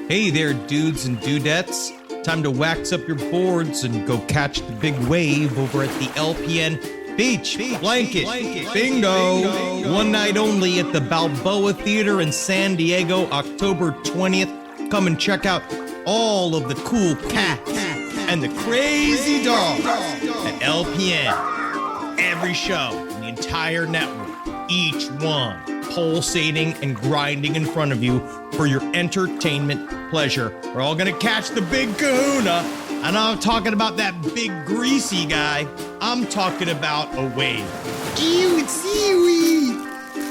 Hey there, dudes and dudettes. Time to wax up your boards and go catch the big wave over at the LPN Beach Blanket Bingo. One night only at the Balboa Theater in San Diego, October 20th. Come and check out all of the cool cats and the crazy dogs at LPN. Every show in the entire network, each one pulsating and grinding in front of you for your entertainment pleasure. We're all gonna catch the big kahuna. And I'm talking about that big greasy guy. I'm talking about a wave. Ew, it's seaweed.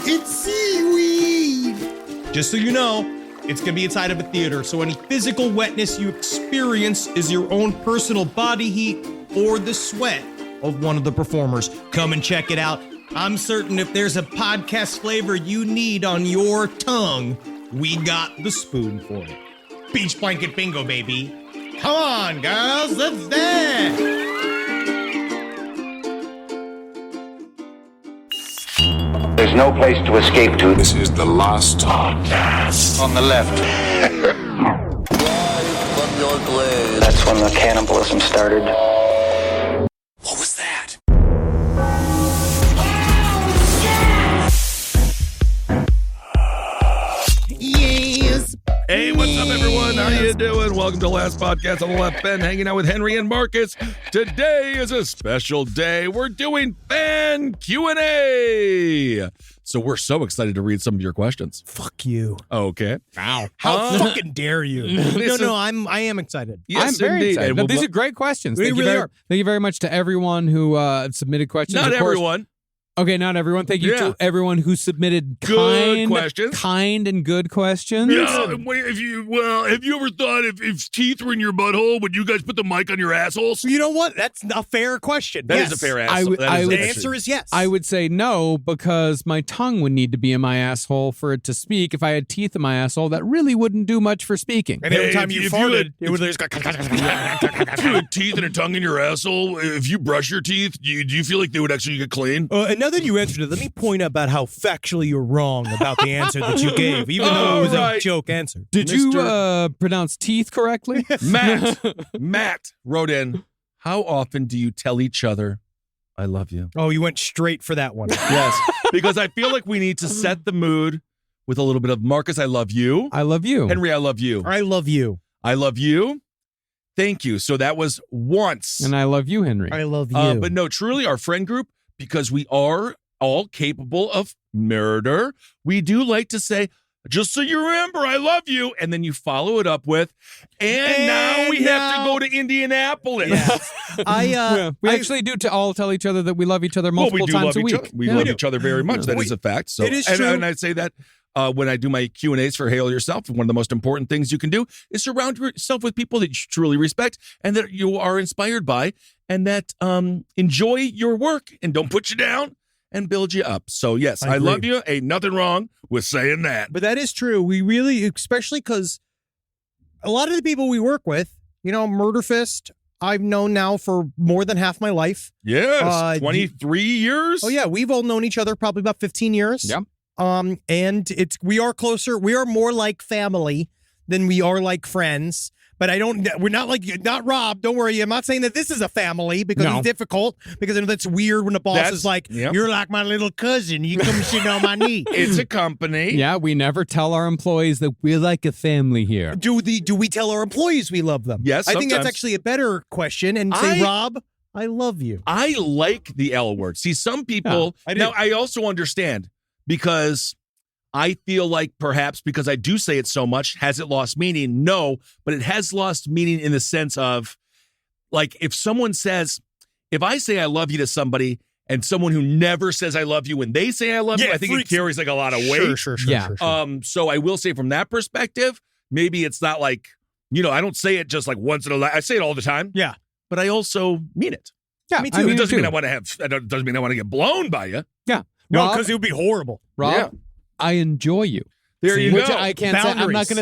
It's seaweed. Just so you know, it's gonna be inside of a theater, so any physical wetness you experience is your own personal body heat or the sweat of one of the performers. Come and check it out. I'm certain if there's a podcast flavor you need on your tongue, we got the spoon for it. Beach Blanket Bingo, baby. Come on, girls, let's dance. There's no place to escape to. This is the last podcast. On the left. That's when the cannibalism started. What was that? Yes. Hey, what's up, everyone? How you doing? Welcome to Last Podcast on the Left Bend, hanging out with Henry and Marcus. Today is a special day. We're doing fan Q&A. So we're so excited to read some of your questions. Fuck you. Okay. Wow. How fucking dare you? No, I am excited. Yes, I'm very indeed. excited. And No, we'll these lo- are great questions. They really are. Thank you very much to everyone who submitted questions. Not Of course- everyone. Okay, not everyone. Thank you Yeah. to everyone who submitted Good questions. kind and good questions. Yeah, have you ever thought if teeth were in your butthole, would you guys put the mic on your assholes? You know what? That's a fair question. That Yes. is a fair I asshole. would- That I is would- The actually- answer is yes. I would say no because my tongue would need to be in my asshole for it to speak. If I had teeth in my asshole, that really wouldn't do much for speaking. And every Hey, time if you you farted, had- it would just go. If you had teeth and a tongue in your asshole, if you brush your teeth, do you feel like they would actually get clean? And now that you answered it, let me point out about how factually you're wrong about the answer that you gave, even though it was All right. a joke answer. Did you pronounce teeth correctly? Matt wrote in, how often do you tell each other, I love you? Oh, you went straight for that one. Yes, because I feel like we need to set the mood with a little bit of Marcus, I love you. I love you. Henry, I love you. I love you. I love you. Thank you. So that was once. And I love you, Henry. I love you. But no, truly our friend group, because we are all capable of murder, we do like to say, just so you remember, I love you. And then you follow it up with, and now we have to go to Indianapolis. Yes. We actually do all tell each other that we love each other Well, multiple we do times love a each week. other. We love each other very much. That is a fact. So, It is and, true. And I say that when I do my Q&As for Hail Yourself, one of the most important things you can do is surround yourself with people that you truly respect and that you are inspired by and that enjoy your work and don't put you down and build you up. So, yes, I agree. love you. Ain't nothing wrong with saying that. But that is true. We really, especially because a lot of the people we work with, Murder Fist, I've known now for more than half my life. Yes, 23 years? Oh, yeah. We've all known each other probably about 15 years. Yeah. And we are closer. We are more like family than we are like friends. But we're not Rob. Don't worry. I'm not saying that this is a family because No. it's difficult because I know that's weird when the boss is like, yep. you're like my little cousin. You come sit on my knee. It's a company. Yeah, we never tell our employees that we're like a family here. Do we tell our employees we love them? Yes, I think that's sometimes. actually a better question and say, Rob, I love you. I like the L word. See, some people. I do. Now, I also understand because I feel like perhaps because I do say it so much, has it lost meaning? No, but it has lost meaning in the sense of, like, if someone says, if I say I love you to somebody and someone who never says I love you when they say I love you, I think it carries like a lot of weight. Sure. Yeah. So I will say from that perspective, maybe it's not like, I don't say it just like once in a while. I say it all the time. Yeah. But I also mean it. Yeah, Me too. It mean doesn't too. mean I want to have. It doesn't mean I want to get blown by you. Yeah. No, Rob, because it would be horrible. Rob, Yeah. I enjoy you. There you Which go. I can't say. I'm not Boundaries. going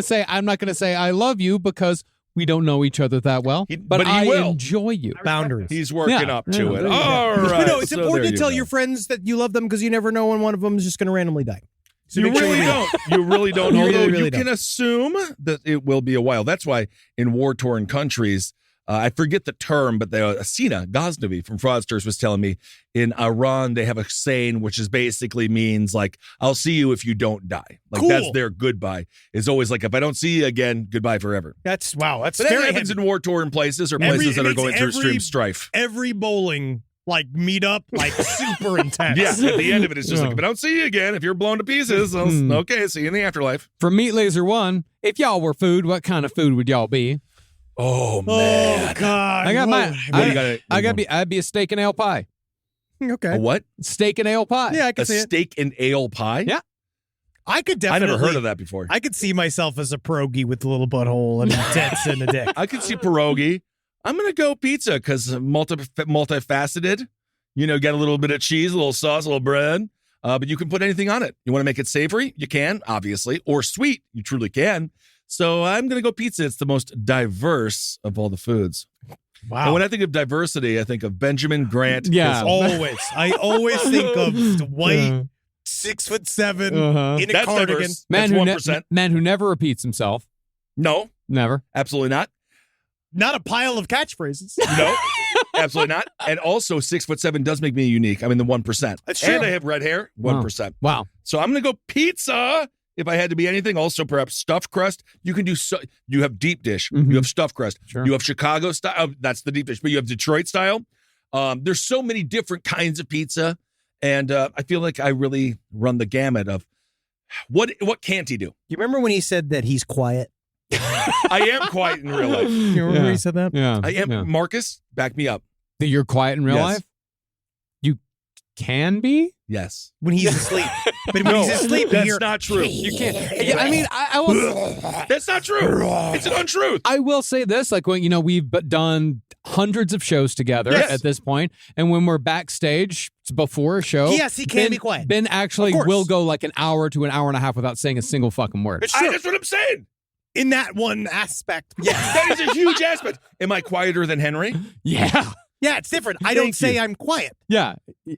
to say I love you because we don't know each other that well. But he I will. enjoy you. Boundaries. He's working Yeah. up to Yeah, it. there you go. All right. It's So important there to you tell go. your friends that you love them because you never know when one of them is just going to randomly die. So You make sure really we do. don't. You really don't. You Although really you can don't. assume that it will be a while. That's why in war-torn countries, I forget the term, but Asina Ghaznavi from Fraudsters was telling me in Iran they have a saying which is basically means like, I'll see you if you don't die. Like Cool. that's their goodbye. Is always like, if I don't see you again, goodbye forever. That's That's But that very happens heavy. in war-torn places or Every- places that it are going makes through every- extreme strife. Every bowling meetup super intense. Yeah, at the end of it, it's just like, if I don't see you again, if you're blown to pieces, okay, see you in the afterlife. From Meat Laser 1, if y'all were food, what kind of food would y'all be? Oh, man. Oh God. I got mine. What do you got? I'd be a steak and ale pie. Okay. A what? Steak and ale pie. Yeah, I can A see it. steak and ale pie? Yeah. I could I definitely. never heard of that before. I could see myself as a pierogi with a little butthole and tits and a dick. I could see pierogi. I'm going to go pizza because multifaceted. You know, got a little bit of cheese, a little sauce, a little bread, but you can put anything on it. You want to make it savory? You can, obviously, or sweet. You truly can. So I'm going to go pizza. It's the most diverse of all the foods. Wow. And when I think of diversity, I think of Benjamin Grant. Yeah. Kissel. I always think of the white, 6'7" Uh-huh. in a That's cardigan. diverse. Man That's who 1%. man who never repeats himself. No, Never. absolutely not. Not a pile of catchphrases. No, absolutely not. And also, 6'7" does make me unique. I'm in the 1%. That's true. And I have red hair, 1%. Wow. So I'm going to go pizza. If I had to be anything, also perhaps stuffed crust. You can do you have deep dish. Mhm. You have stuffed crust. Sure. You have Chicago style. That's the deep dish. But you have Detroit style. There's so many different kinds of pizza, and I feel like I really run the gamut of what can't he do? You remember when he said that he's quiet? I am quiet in real life. You remember when Yeah. he said that? Yeah. I am. Yeah. Marcus, back me up. That you're quiet in real Yes. life? You can be? Yes. When he's asleep. But when he's asleep, you That's hear, not true. You can't. Yeah, I mean, I will. That's not true. It's an untruth. I will say this: like when we've done hundreds of shows together Yes. at this point, and when we're backstage before a show, Yes, he can Ben, be quiet. Ben actually Of course. will go like an hour to an hour and a half without saying a single fucking word. It's true. That's what I'm saying. In that one aspect. Yes. That is a huge aspect. Am I quieter than Henry? Yeah, Yeah, it's different. I don't Thank say you. I'm quiet. yeah.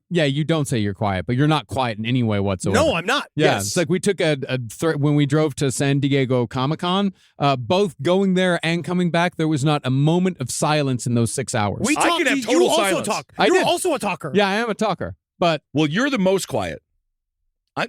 You don't say you're quiet, but you're not quiet in any way whatsoever. No, I'm not. Yeah, Yes. it's like we took when we drove to San Diego Comic-Con, both going there and coming back, there was not a moment of silence in those 6 hours. We I talked. can have You total also silence. talk. I You're did. also a talker. Yeah, I am a talker, but Well, you're the most quiet.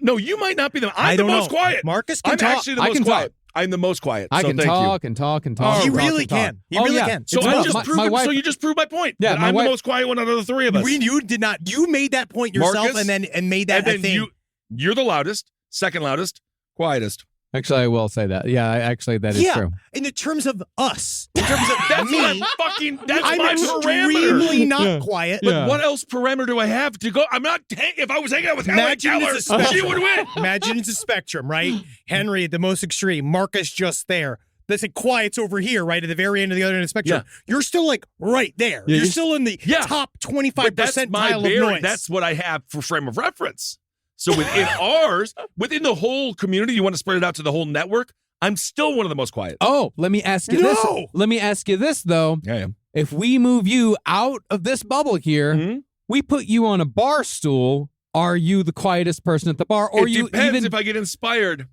No, you might not be the. I'm I the don't most know. quiet. Marcus can I'm talk. actually the I most can quiet. talk. I'm the most quiet. I so can thank talk and talk and talk. Oh, He and talk really and talk. can. He Oh, really yeah. can. So It's I well- just my- proved my it. wife- So you just proved my point. Yeah, that my I'm wife- the most quiet one out of the three of us. You did not. You made that point yourself, Marcus, and made that and a then thing. you're the loudest, second loudest, quietest. Actually, I will say that. Yeah, actually, that is yeah, true. in the terms of us, in terms of That's me, what I'm fucking. That's I'm my parameter. extremely not Yeah. quiet. But Yeah. what else parameter do I have to go? I'm not. If I was hanging out with Helen Imagine Keller, it's a spectrum. she would win. Imagine it's a spectrum, right? Henry at the most extreme, Marcus just there. Let's say quiet's over here, right at the very end of the other end of the spectrum. Yeah. You're still like right there. Yeah, you're you're- still in the Yeah. top But 25 that's my percentile of bearing. noise. That's what I have for frame of reference. So within ours, within the whole community, you want to spread it out to the whole network. I'm still one of the most quiet. Oh, let me ask you this. No. Let me ask you this though. Yeah, I am. If we move you out of this bubble here, Mhm. we put you on a bar stool. Are you the quietest person at the bar, or It you depends even? if I get inspired.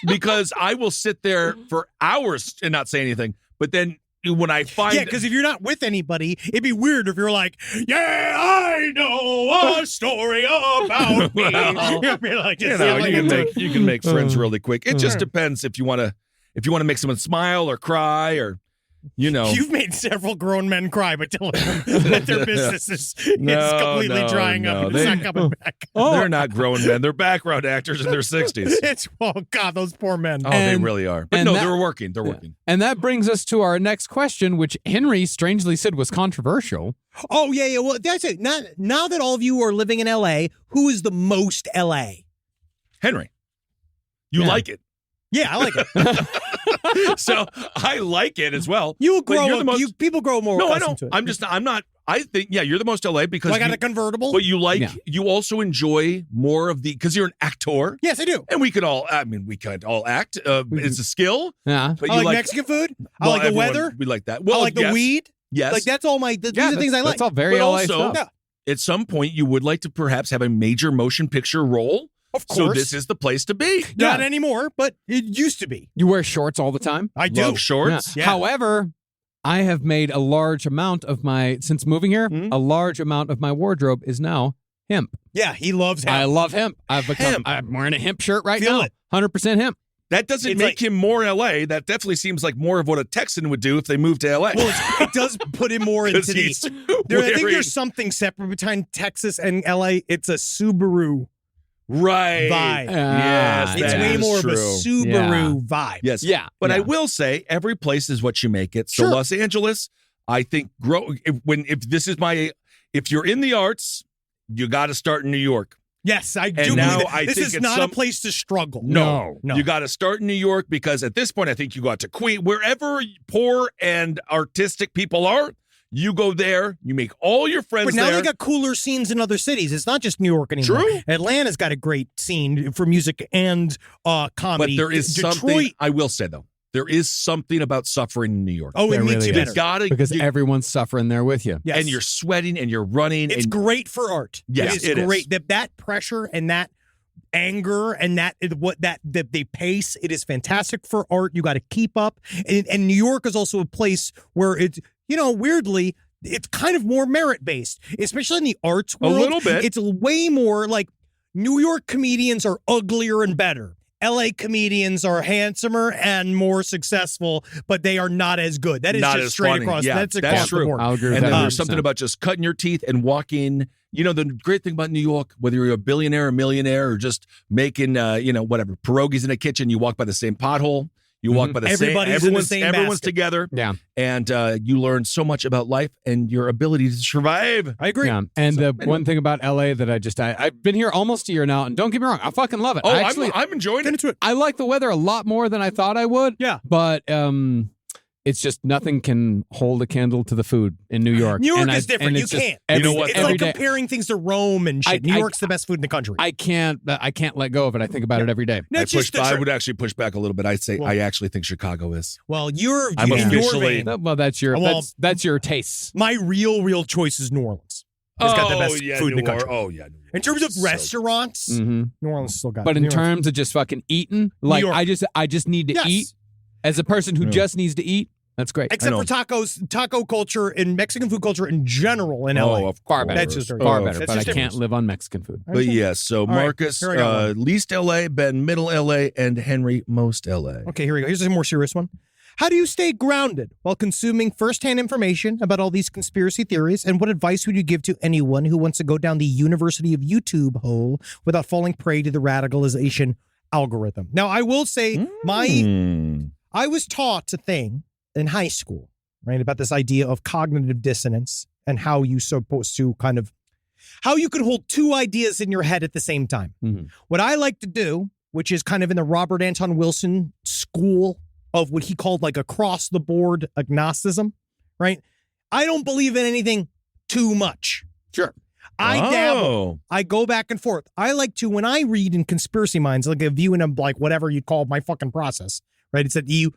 Because I will sit there for hours and not say anything. But then when I find yeah, because if you're not with anybody, it'd be weird if you're like, yeah, I know a story about me. Well, You'd be like, you it's know, like you can make friends really quick. It just Sure. depends if you want to make someone smile or cry or You've made several grown men cry by telling them that their business is No, completely no, drying up no. and it's They- not coming back. They're not grown men. They're background actors in their 60s. It's oh god, those poor men. Oh, And- they really are. But and no, that- they're working. They're working. And that brings us to our next question, which Henry strangely said was controversial. Oh yeah, yeah. Well, that's it. Now that all of you are living in LA, who is the most LA? Henry, you Yeah. like it. Yeah, I like it. So I like it as well. You will But grow you're the up. most- People grow more No, I accustomed don't. to it. I'm not. I think, yeah, you're the most LA because So I got you- a convertible. but you like, Yeah. you also enjoy more of the, because you're an actor. Yes, I do. And we could all act. It's a skill. Yeah. But I you like Mexican food. I well, like the everyone- weather. We like that. I Well, like the yes, weed. Yes. Like that's all my. These Yeah, are the things I like. That's all very But LA also- stuff. Yeah. At some point, you would like to perhaps have a major motion picture role. Of So course. this is the place to be. Not anymore, but it used to be. You wear shorts all the time? I do. Love shorts. Yeah. However, I have made a large amount of since moving here, Mhm. a large amount of my wardrobe is now hemp. Yeah, he loves hemp. I love hemp. Hemp. I'm wearing a hemp shirt right Feel now. it. 100% hemp. That doesn't It's make like- him more LA. That definitely seems like more of what a Texan would do if they moved to LA. Well, it does put him more 'Cause into the. he's I think wearing- there's something separate between Texas and LA. It's a Subaru right. vibe. Yes, It's that way is more of a true. Subaru vibe. Yes. Yeah. But I yeah. will say every place is what you make it. So Sure. Los Angeles, I think if you're in the arts, you got to start in New York. Yes, I do And believe now that. I This think is it's not some- a place to struggle. No. You got to start in New York because at this point, I think you got to Queen. Wherever poor and artistic people are, you go there. You make all your friends But now there. they got cooler scenes in other cities. It's not just New York anymore. True. Atlanta's got a great scene for music and but comedy. there is Detroit. something, I will say, though, there is something about suffering in New York. Oh, it There makes really you is. better. You gotta, Because you- everyone's suffering there with you. Yes. and you're sweating and you're running. It's and great for art. Yes, it's it is. great. That pressure and that anger and that the pace, it is fantastic for art. You got to keep up. And New York is also a place where it's, weirdly, it's kind of more merit based, especially in the arts A world. little bit. It's way more like New York comedians are uglier and better. LA comedians are handsomer and more successful, but they are not as good. That is Not just as straight funny. across. Yeah, That's that's across the true. board. I'll agree with And that. then there's 100%. something about just cutting your teeth and walking. The great thing about New York, whether you're a billionaire or millionaire or just making, whatever, pierogies in a kitchen, you walk by the same pothole. You walk by the Everybody's in the same everyone's basket. together. Yeah. And you learn so much about life and your ability to survive. I agree. Yeah. And So, the one thing about LA that I've been here almost a year now, and don't get me wrong, I fucking love it. Oh, Actually, I'm enjoying Get it. into it. I like the weather a lot more than I thought I would. Yeah. But it's just nothing can hold a candle to the food in New York. New York And is different. and You it's just can't. every- You know what, It's every like day- comparing things to Rome and shit. New York's the best food in the country. I can't let go of it. I think about it every day. No, it's just I would actually push back a little bit. I'd say Well- I actually think Chicago is. well, you're I'm in your officially- vein. Well, that's your Well- that's your taste. My real choice is New Orleans. It's got the best food in the country. Oh, yeah. In terms of So- restaurants, Mm-hmm. New Orleans still got it. But in New Orleans. terms of just fucking eating, like York. I just need to Yes. eat. As a person who Yeah. just needs to eat, that's great. Except I for taco culture and Mexican food culture in general in LA. Oh, of Far course. better. That's just very Far Oh, better. that's But I just can't different. live on Mexican food. But yes, so right, Marcus, here I got one. least LA, Ben, middle LA, and Henry, most LA. Okay, here we go. Here's a more serious one. How do you stay grounded while consuming firsthand information about all these conspiracy theories? And what advice would you give to anyone who wants to go down the University of YouTube hole without falling prey to the radicalization algorithm? Now, I will say I was taught a thing in high school, right, about this idea of cognitive dissonance and how you supposed to how you can hold two ideas in your head at the same time. Mhm. What I like to do, which is kind of in the Robert Anton Wilson school of what he called like across the board agnosticism, right? I don't believe in anything too much. Sure. I dabble. I go back and forth. I like to, when I read in Conspiracy Minds, like a view in them, like whatever you'd call my fucking process, right? It's that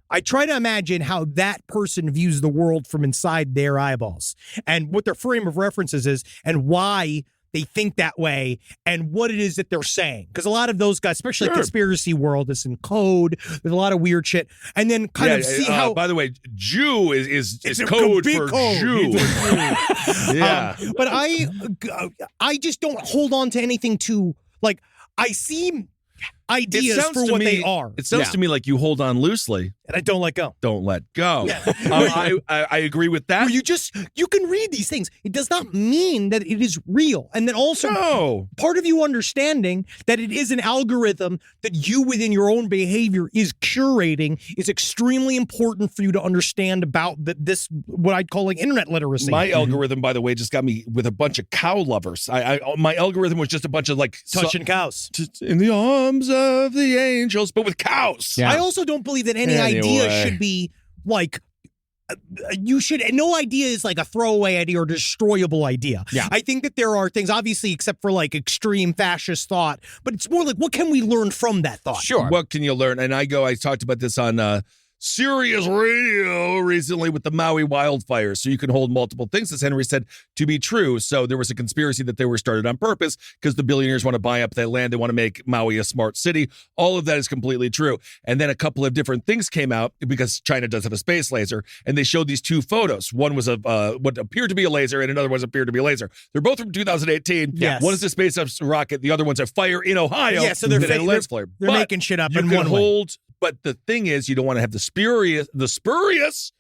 I try to imagine how that person views the world from inside their eyeballs and what their frame of references is and why they think that way and what it is that they're saying. Because a lot of those guys, especially Sure. conspiracy world, is in code. There's a lot of weird shit. And then kind of see how. By the way, Jew is It's a code big for code. Jew. Yeah. But I just don't hold on to anything too, like, I see ideas for what they are. It sounds to me like you hold on loosely, And I don't let go. don't let go. I agree with that. Where you can read these things. It does not mean that it is real. And then also No. part of you understanding that it is an algorithm that you within your own behavior is curating is extremely important for you to understand about this, what I'd call like internet literacy. My algorithm, by the way, just got me with a bunch of cow lovers. My algorithm was just a bunch of like touching cows. in the arms of the angels, but with cows. Yeah. I also don't believe that any idea Anyway. should be like no idea is like a throwaway idea or destroyable idea. Yeah. I think that there are things, obviously, except for like extreme fascist thought, but it's more like what can we learn from that thought? Sure. What can you learn? And I talked about this on Sirius Radio recently with the Maui wildfires. So you can hold multiple things, as Henry said, to be true. So there was a conspiracy that they were started on purpose because the billionaires want to buy up that land. They want to make Maui a smart city. All of that is completely true. And then a couple of different things came out because China does have a space laser. And they showed these two photos. One was what appeared to be a laser and another one appeared to be a laser. They're both from 2018. Yes. One is a space rocket. The other one's a fire in Ohio. Yeah, so they're that had a fake- lens flare. They're But making shit up you in can one way. hold, but the thing is, you don't want to have the spurious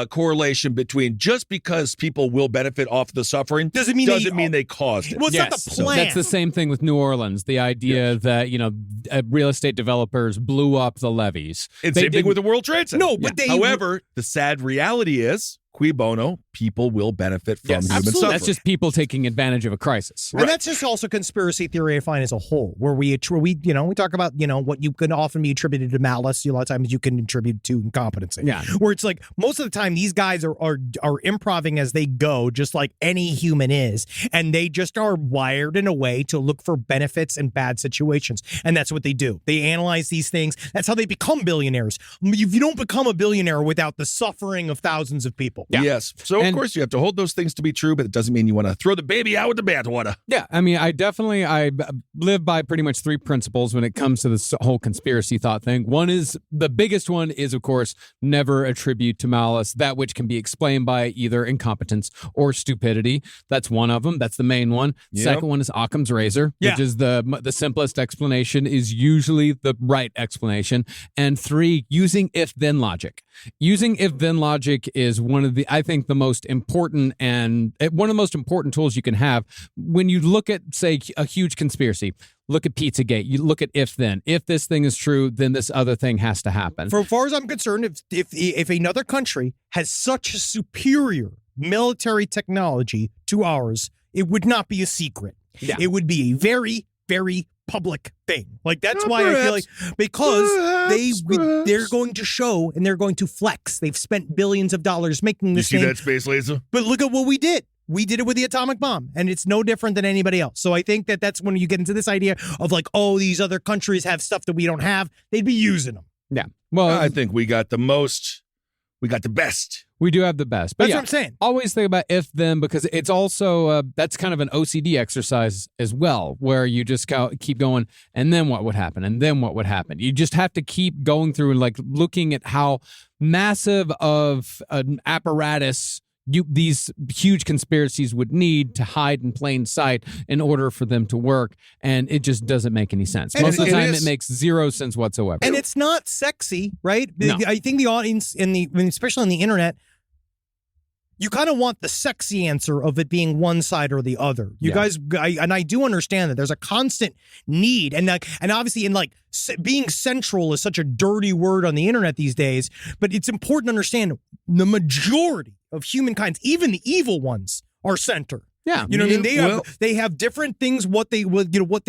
correlation between just because people will benefit off the suffering Doesn't mean they caused it. Well, it's not the So plan. that's the same thing with New Orleans. The idea that, real estate developers blew up the levees. It's They same thing didn't- with the World Trade Center. No, but they- However, the sad reality is, cui bono, people will benefit from Yes, human absolutely. suffering. That's just people taking advantage of a crisis. And that's just also conspiracy theory I find as a whole, where we talk about, what you can often be attributed to malice. A lot of times you can attribute to incompetency. Yeah. Where it's like most of the time these guys are improving as they go, just like any human is. And they just are wired in a way to look for benefits in bad situations. And that's what they do. They analyze these things. That's how they become billionaires. You don't become a billionaire without the suffering of thousands of people. Yeah. Yes. So, of And- course, you have to hold those things to be true, but it doesn't mean you want to throw the baby out with the bathwater. Yeah, I mean, I live by pretty much three principles when it comes to this whole conspiracy thought thing. The biggest one is, of course, never attribute to malice that which can be explained by either incompetence or stupidity. That's one of them. That's the main one. Yep. Second one is Occam's razor, which is the simplest explanation is usually the right explanation. And three, using if-then logic. Using if-then logic is I think the most important and one of the most important tools you can have when you look at, say, a huge conspiracy. Look at Pizzagate. You look at if-then. If this thing is true, then this other thing has to happen. For as far as I'm concerned, if another country has such a superior military technology to ours, it would not be a secret. Yeah. It would be a very, very public thing. Like that's why I feel like because they're going to show and they're going to flex. They've spent billions of dollars making You this see thing. that space laser? But look at what we did. We did it with the atomic bomb, and it's no different than anybody else. So I think that's when you get into this idea of like, oh, these other countries have stuff that we don't have. They'd be using them. Yeah. Well, I think we got the most. We got the best. we do have the best. But That's yeah, what I'm saying. always think about if-then because it's also, that's kind of an OCD exercise as well, where you just keep going, and then what would happen? And then what would happen? You just have to keep going through and like looking at how massive of an apparatus these huge conspiracies would need to hide in plain sight in order for them to work, and it just doesn't make any sense. And Most of the it time, is- it makes zero sense whatsoever. And it's not sexy, right? No. I think the audience especially on the internet, you kind of want the sexy answer of it being one side or the other. You Yeah. guys, I do understand that there's a constant need, and obviously, being central is such a dirty word on the internet these days. But it's important to understand the majority of humankind, even the evil ones, are center. yeah. You know what I mean? Yeah, They have different things what they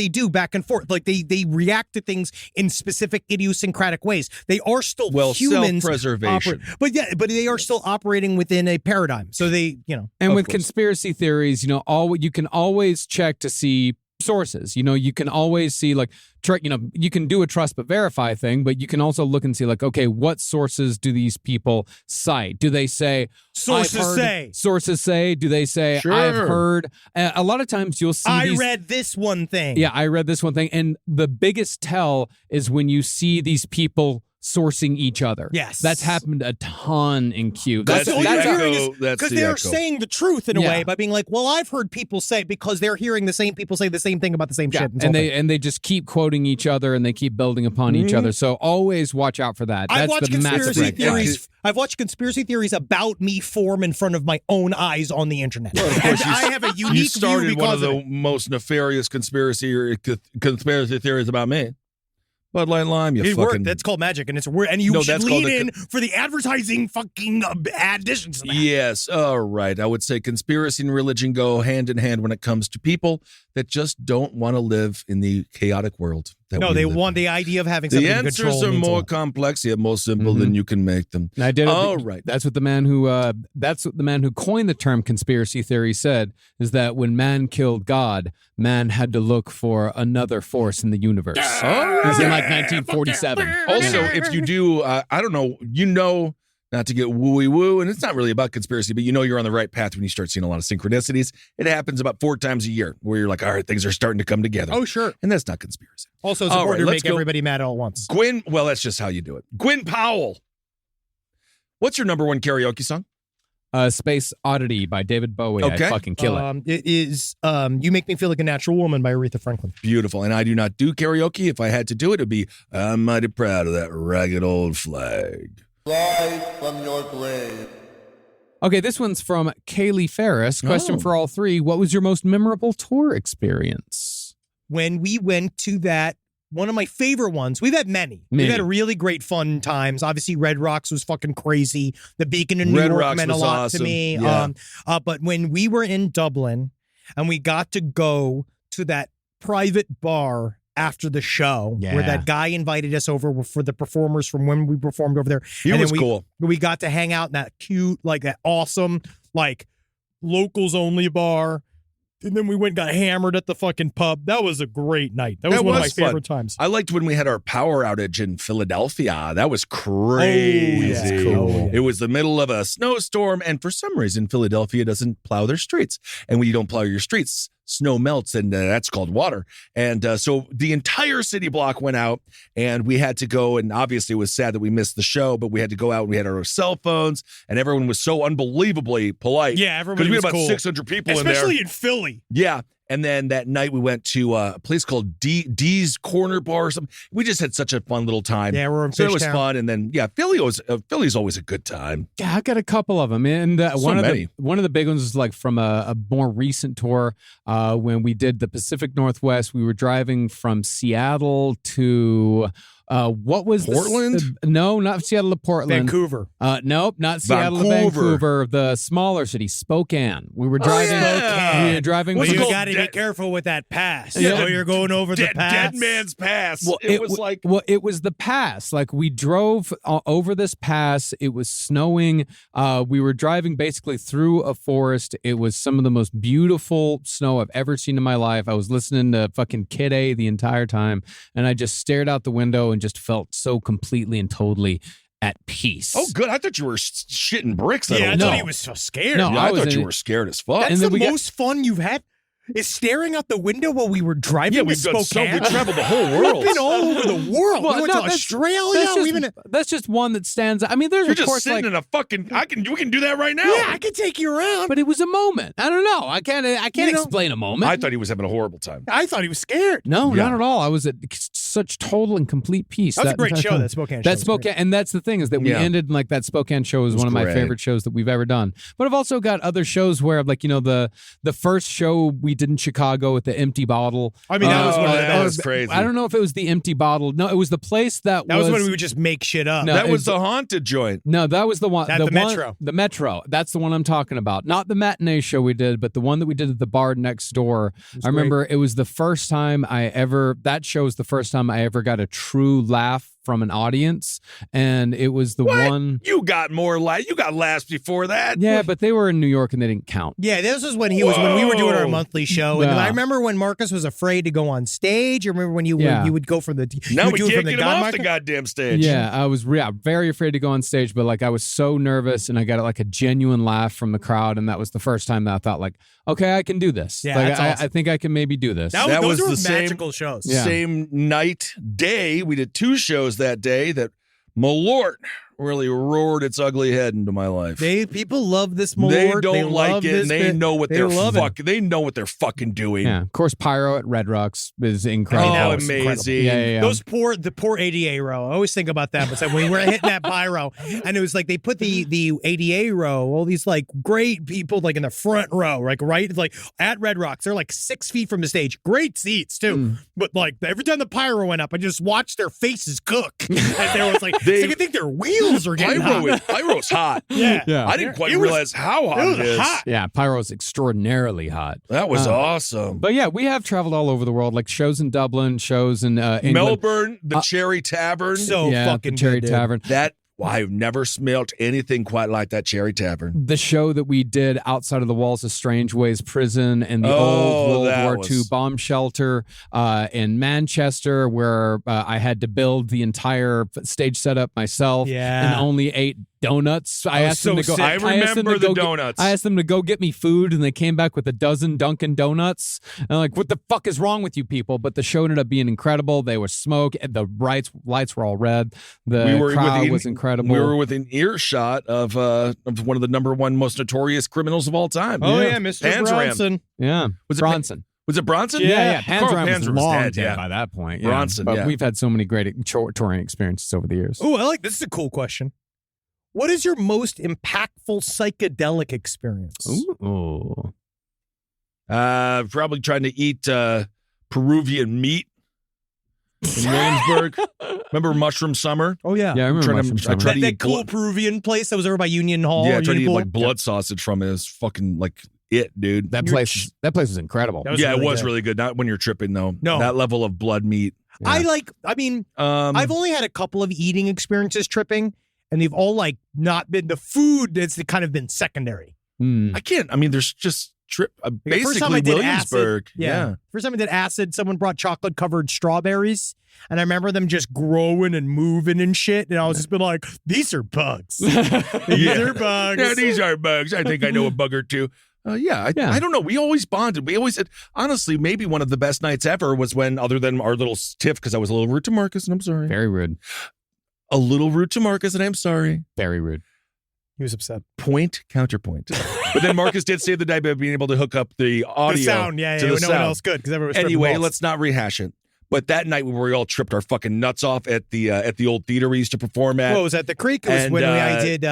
do back and forth. Like they react to things in specific idiosyncratic ways. They are still humans. Self-preservation. But they are still operating within a paradigm. So they, And Of with course. conspiracy theories, you can always check to see sources. You can always see you can do a trust but verify thing, but you can also look and see okay, what sources do these people cite? Do they say Sources "I've heard," say. Sources say? Do they say Sure. I've heard? A lot of times you'll see. I these- read this one thing. Yeah, I read this one thing, and the biggest tell is when you see these people sourcing each other. Yes. That's happened a ton in Q. That's all the you're echo. hearing is That's because the they're echo. saying the truth in a Yeah. way by being like, well, I've heard people say, because they're hearing the same people say the same thing about the same Yeah, shit. and they just keep quoting each other and they keep building upon each other. So always watch out for that. I've That's watched the massive conspiracy red flag. theories. I've watched conspiracy theories about me form in front of my own eyes on the internet. Well, of And course, I have a You unique view started one because of the of it. most nefarious conspiracy theories about me. Bud Light Lime, you It fucking... worked. That's called magic, and it's weird. And you No, should that's called lean the- in for the advertising fucking additions to that. Yes, all right. I would say conspiracy and religion go hand in hand when it comes to people that just don't want to live in the chaotic world that No, we they live want in. the idea of having The something in answers control. are means a more lot. complex yet more simple than you can make them. And I did. All right. That's what the man who coined the term conspiracy theory said, is that when man killed God, man had to look for another force in the universe. It was in like 1947. Also, if you do, I don't know, not to get wooey woo, and it's not really about conspiracy, but you're on the right path when you start seeing a lot of synchronicities. It happens about 4 times a year where you're like, all right, things are starting to come together. Oh, sure. And that's not conspiracy. Also, it's All important right, to let's make go. everybody mad all at once. Gwen, well, that's just how you do it. Gwen Powell. What's your number 1 karaoke song? Space Oddity by David Bowie. Okay. I fucking kill it. It is You Make Me Feel Like a Natural Woman by Aretha Franklin. Beautiful. And I do not do karaoke. If I had to do it, it'd be I'm mighty proud of that ragged old flag. Rise from your grave. Okay, this one's from Kaylee Ferris. Question Oh. for all 3. What was your most memorable tour experience? When we went to that, one of my favorite ones, we've had many. Many. We've had really great fun times. Obviously, Red Rocks was fucking crazy. The Beacon in New Red York Rocks meant a was lot awesome. to me. Yeah. But when we were in Dublin and we got to go to that private bar after the show where Yeah. that guy invited us over for the performers from when we performed over there. He And then was cool. We got to hang out in that cute, like that awesome, like locals only bar. And then we went and got hammered at the fucking pub. That was a great night. That was one of my fun. favorite times. I liked when we had our power outage in Philadelphia. That was crazy. Oh, yeah. Cool. It was the middle of a snowstorm, and for some reason, Philadelphia doesn't plow their streets. And when you don't plow your streets, snow melts, and that's called water. And so the entire city block went out, and we had to go. And obviously, it was sad that we missed the show, but we had to go out, and we had our cell phones, and everyone was so unbelievably polite. Yeah, everybody because we was had about cool. 600 people in there. Especially in Philly. Yeah. And then that night we went to a place called D's Corner Bar or something. We just had such a fun little time. Yeah, we're in So it was Fishtown. fun. And then, Philly's always a good time. Yeah, I got a couple of them, and one many. of the big ones was like from a more recent tour when we did the Pacific Northwest. We were driving from Seattle to what was Portland? No, not Seattle to Portland. Vancouver. Nope, not Seattle to Vancouver. Vancouver. The smaller city, Spokane. We were driving. yeah. We were driving. What's Well, it you called? got to be Dead- careful with that pass. Yeah. So you're going over the pass. Dead Man's Pass. Well, it was like, it was the pass. Like we drove over this pass. It was snowing. We were driving basically through a forest. It was some of the most beautiful snow I've ever seen in my life. I was listening to fucking Kid A the entire time, and I just stared out the window and just felt so completely and totally at peace. oh, good. I thought you were shitting bricks. Yeah, I No. thought he was so scared. No, Yeah, I I was thought in you it. were scared as fuck. That's And then the we got- most fun you've had is staring out the window while we were driving yeah, to we've done Spokane. we traveled the whole world. We've been all over the world. Well, we went no, to that's- Australia. That's just one that stands out. I mean, there's You're of just course sitting like, in a fucking. We can do that right now. Yeah, I could take you around. but it was a moment. I don't know. I can't You know, explain a moment. I thought he was having a horrible time. I thought he was scared. No, Yeah. not at all. I was at such total and complete peace. That's a great entire show, time. that Spokane show. That was Spokane, and that's the thing is that we Yeah. ended like that Spokane show is one of my great. favorite shows that we've ever done. But I've also got other shows where like the first show we did in Chicago with the Empty Bottle. I mean, that was one of the that best. was crazy. I don't know if it was the Empty Bottle. No, it was the place that That was when we would just make shit up. No, That was it's- the haunted joint. No, that was the one. At the Metro. The Metro. That's the one I'm talking about. Not the matinee show we did, but the one that we did at the bar next door. I remember it was the first time that show was the first time I ever got a true laugh from an audience. And it was the What? one. You got more you got laughs before that. Yeah, but they were in New York and they didn't count. Yeah, this was when when we were doing our Whoa. monthly show, and Yeah. I remember when Marcus was afraid to go on stage. I remember when you would go from the Now you would we do it can't from the get him off God the mic. goddamn stage. Yeah, I was very afraid to go on stage, but like I was so nervous and I got like a genuine laugh from the crowd. And that was the first time that I thought like, okay, I can do this. Yeah, like, that's awesome. I think I can maybe do this. That That those was were the same- magical shows. Yeah. Same day. We did 2 shows that day that Malort really roared its ugly head into my life. People love this They Malort. don't like love it, this and they bit. know what They they're love it. fucking. They know what they're fucking doing. Yeah, of course, Pyro at Red Rocks is incredible. Oh, it's incredible. amazing! Yeah. Those the poor ADA row. I always think about that. But when we were hitting that pyro, and it was like they put the ADA row, all these like great people like in the front row, like at Red Rocks, they're like 6 feet from the stage. Great seats too. But like every time the pyro went up, I just watched their faces cook. And there was like, They- so you think they're wheeling wheels are getting hot. Pyro's hot. Yeah. I didn't quite realize how hot it is. hot. Yeah, Pyro's extraordinarily hot. That was awesome. But yeah, we have traveled all over the world, like shows in Dublin, shows in England. Melbourne, the Cherry Tavern. So fucking the Cherry good, dude. Tavern. I've never smelt anything quite like that Cherry Tavern. The show that we did outside of the walls of Strange Ways Prison and the old World War II bomb shelter in Manchester, where I had to build the entire stage setup myself and only ate donuts. I asked them to go. I remember the donuts. I asked them to go get me food, and they came back with a dozen Dunkin' Donuts. And I'm like, what the fuck is wrong with you people? But the show ended up being incredible. They were smoke. The lights were all red. The crowd was incredible. We were within earshot of one of the number one most notorious criminals of all time. Oh yeah, Mr. Panzram. Bronson. Yeah, Was it Bronson. Was it Bronson? Yeah. Carl Panzram was long dead, dead by that point. Yeah. Bronson, But yeah. we've had so many great touring experiences over the years. Oh, I like this. Is a cool question. What is your most impactful psychedelic experience? Ooh. Probably trying to eat Peruvian meat in Williamsburg. Remember Mushroom Summer? Oh yeah. Yeah, I remember Mushroom Summer. tried to That eat cool Peruvian place that was over by Union Hall. Yeah, I tried to eat Union like Pool. blood sausage from it. It's fucking like it, dude. That place was incredible. That was yeah, really it was good. really good. Not when you're tripping though. No. That level of blood meat. I mean, I've only had a couple of eating experiences tripping, and they've all like not been the food that's kind of been secondary. I can't. I mean, there's just The first time basically I did Williamsburg. acid, first time I did acid, someone brought chocolate covered strawberries, and I remember them just growing and moving and shit. And I was just been like, "These are bugs. These are bugs. Yeah, these are bugs. I think I know a bug or two. I don't know. We always bonded. We always said, honestly, maybe one of the best nights ever was when, other than our little tiff, because I was a little rude to Marcus, and I'm sorry. Very rude. A little rude to Marcus, and I'm sorry. Very rude. He was upset. Point, counterpoint. But then Marcus did save the day by being able to hook up the audio. The sound, to no the one sound. else could because everyone was Anyway, tripping balls. let's not rehash it. But that night when we all tripped our fucking nuts off at the old theater we used to perform at. Well, it was at the Creek. It was when I did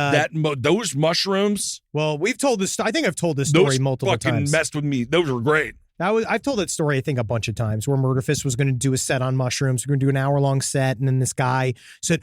those mushrooms. Well, we've told this. I think I've told this story Those multiple fucking times. messed with me. Those were great. I've told that story, I think, a bunch of times where Murderfist was going to do a set on mushrooms. We're going to do an hour-long set, and then this guy said,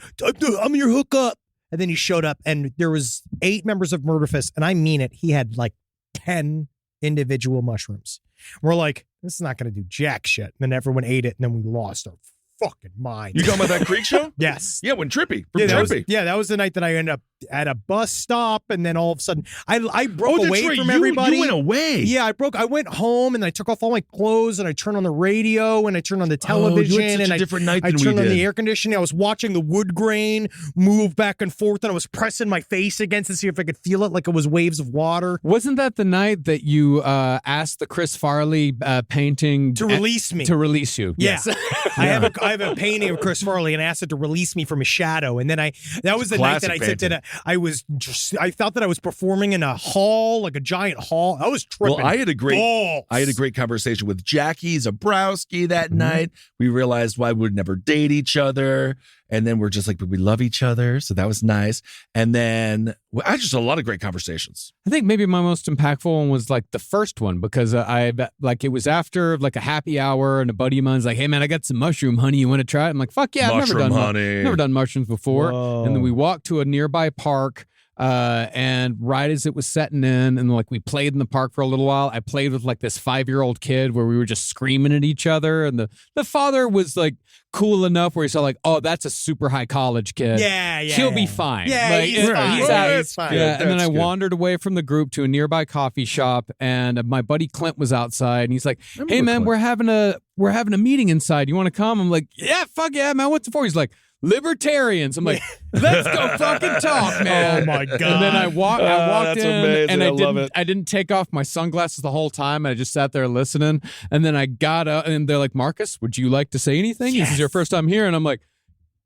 I'm your hookup. And then he showed up, and there was 8 members of Murderfist, and I mean it. He had like 10 individual mushrooms. We're like, this is not going to do jack shit. And then everyone ate it, and then we lost our fucking mind. You talking about that Creek show? Yes. Yeah, when Trippy. Yeah, Trippy. that was the night that I ended up at a bus stop, and then all of a sudden I broke away right. from everybody. You went away. Yeah, I went home and I took off all my clothes and I turned on the radio and I turned on the television you had such and a different night I than we turned on did. the air conditioning. I was watching the wood grain move back and forth, and I was pressing my face against to see if I could feel it like it was waves of water. Wasn't that the night that you asked the Chris Farley painting To release me. To release you. Yeah. Yes. I have a painting of Chris Farley and asked it to release me from a shadow. And then that was the night that I said that I thought that I was performing in a hall, like a giant hall. I was tripping. Well, I had a balls. great conversation with Jackie Zabrowski that night. We realized why we would never date each other. And then we're just like, but we love each other. So that was nice. And then I just had a lot of great conversations. I think maybe my most impactful one was like the first one because it was after like a happy hour and a buddy of mine's like, hey man, I got some mushroom honey. You want to try it? I'm like, fuck yeah, Mushroom honey. never done mushrooms before. Whoa. And then we walked to a nearby park. And right as it was setting in, and like we played in the park for a little while, I played with like this 5-year-old kid where we were just screaming at each other, and the father was like cool enough where he said like, oh, that's a super high college kid. Yeah. He'll be fine. Yeah, Like, he's fine. he's Yeah, out. he's fine. Yeah, and then That's I good. wandered away from the group to a nearby coffee shop, and my buddy Clint was outside, and he's like, "Hey man, we're having a meeting inside. You want to come?" I'm like, "Yeah, fuck yeah, man. What's it for?" He's like, "Libertarians." I'm like, "Let's go fucking talk, man." Oh my God. And then I walked that's in, amazing. and I love it. I didn't take off my sunglasses the whole time. I just sat there listening, and then I got up, and they're like, "Marcus, would you like to say anything? This is your first time here," and I'm like,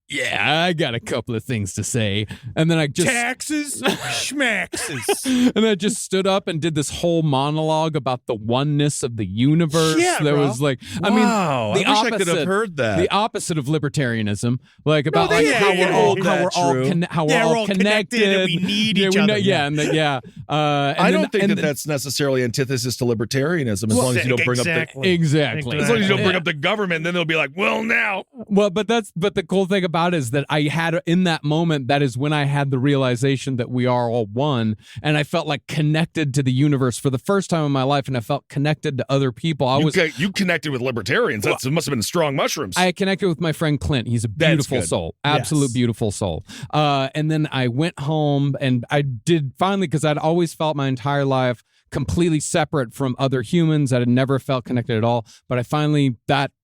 yeah, I got a couple of things to say. And then I just Taxes, schmaxes. and I just stood up and did this whole monologue about the oneness of the universe. Yeah, there bro. was like, Wow, I mean, I the wish opposite, I could have heard that. The opposite of libertarianism, like about No, like yeah, how yeah, we're all yeah, how we're that's all true. how Yeah, we're all connected and we need each we other. know, yeah, and I don't think that's necessarily antithesis to libertarianism as long as you don't bring exactly. exactly. up the as long as you don't bring up the government, then they'll be like, well, now. Well, but the cool thing about it is that I had in that moment, that is when I had the realization that we are all one. And I felt like connected to the universe for the first time in my life. And I felt connected to other people. You connected with libertarians. It must have been strong mushrooms. I connected with my friend Clint. He's a beautiful soul. Absolute beautiful soul. And then I went home and I did finally, because I'd always felt my entire life completely separate from other humans. I had never felt connected at all. But I finally,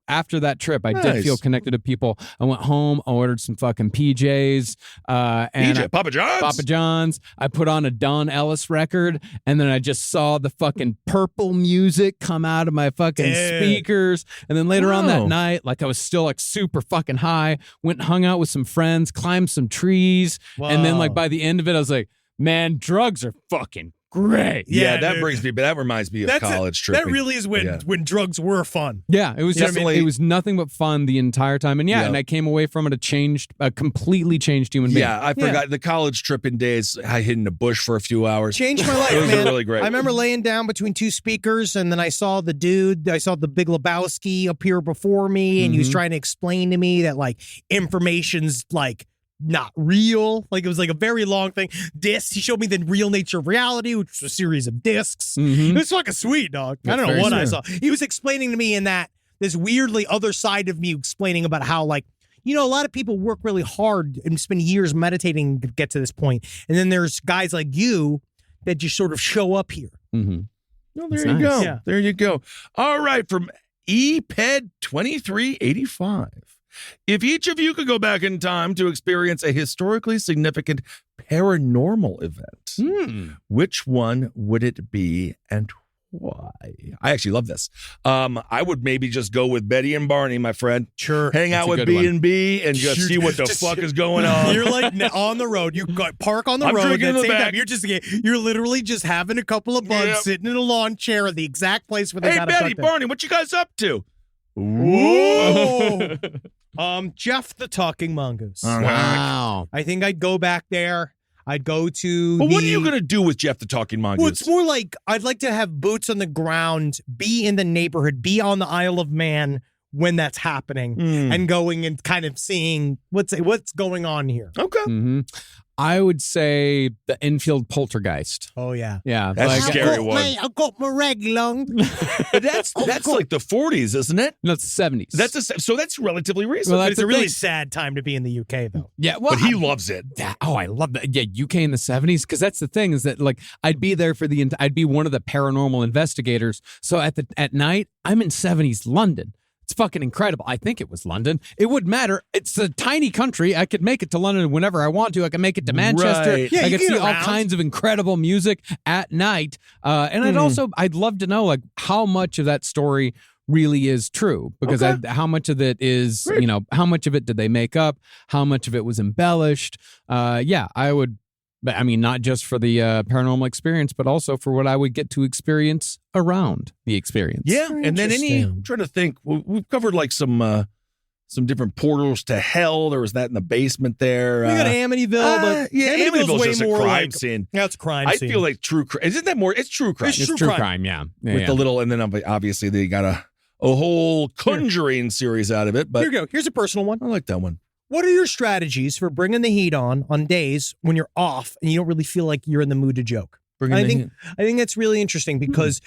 after that trip, I did feel connected to people. I went home, I ordered some fucking PJs. Papa John's? Papa John's. I put on a Don Ellis record, and then I just saw the fucking purple music come out of my fucking speakers. And then later on that night, like I was still like super fucking high, went and hung out with some friends, climbed some trees. And then like by the end of it, I was like, man, drugs are fucking great. Yeah, that reminds me of college tripping. That really is when drugs were fun. Yeah, it was it was nothing but fun the entire time. And and I came away from it a completely changed human being. Yeah, I forgot the college tripping days. I hid in a bush for a few hours. Changed my life, it was man. really great. I remember laying down between two speakers, and then I saw the Big Lebowski appear before me, and he was trying to explain to me that like information's like not real. Like it was like a very long thing. Discs. He showed me the real nature of reality, which was a series of discs. It was fucking sweet, dog. I don't know what I saw. He was explaining to me in that this weirdly other side of me, explaining about how like, a lot of people work really hard and spend years meditating to get to this point. And then there's guys like you that just sort of show up here. Well, there you go. Yeah. There you go. All right. From EPED 2385. If each of you could go back in time to experience a historically significant paranormal event, which one would it be and why? I actually love this. I would maybe just go with Betty and Barney, my friend. Sure. Hang out with B&B and just see what the fuck is going on. You're like on the road. You park on the road. Drinking At in the the same back. time. You're literally just having a couple of buds, sitting in a lawn chair at the exact place where they got Betty, Barney, what you guys up to? Whoa. Jeff the Talking Mongoose. Wow. I think I'd go back there. I'd go to what are you going to do with Jeff the Talking Mongoose? Well, it's more like I'd like to have boots on the ground, be in the neighborhood, be on the Isle of Man when that's happening, and going and kind of seeing what's going on here. Okay. I would say the Enfield poltergeist. Oh, yeah. Yeah. That's a scary one. I got my rag long. But that's like the 40s, isn't it? No, it's the 70s. So that's relatively recent. Well, It's a really sad time to be in the UK, though. Yeah, well, but he loves it. I love that. Yeah, UK in the 70s, because that's the thing is that like I'd be there I'd be one of the paranormal investigators. So at night, I'm in 70s London. It's fucking incredible. I think it was London. It wouldn't matter. It's a tiny country. I could make it to London whenever I want to. I can make it to Manchester. Right. Yeah, I you could can see get all around. kinds of incredible music at night. And I'd love to know like how much of that story really is true, because how much of it is, how much of it did they make up? How much of it was embellished? I would. But I mean, not just for the paranormal experience, but also for what I would get to experience around the experience. Yeah, and then I'm trying to think. We've covered like some different portals to hell. There was that in the basement there. We got Amityville, but Amityville's way just a more crime like, scene. Yeah, it's a crime I scene. feel like true crime. Isn't that more? It's true crime. It's It's true crime, yeah. With the little, and then obviously they got a whole Conjuring series out of it. But Here you go. Here's a personal one. I like that one. What are your strategies for bringing the heat on days when you're off and you don't really feel like you're in the mood to joke? I think that's really interesting because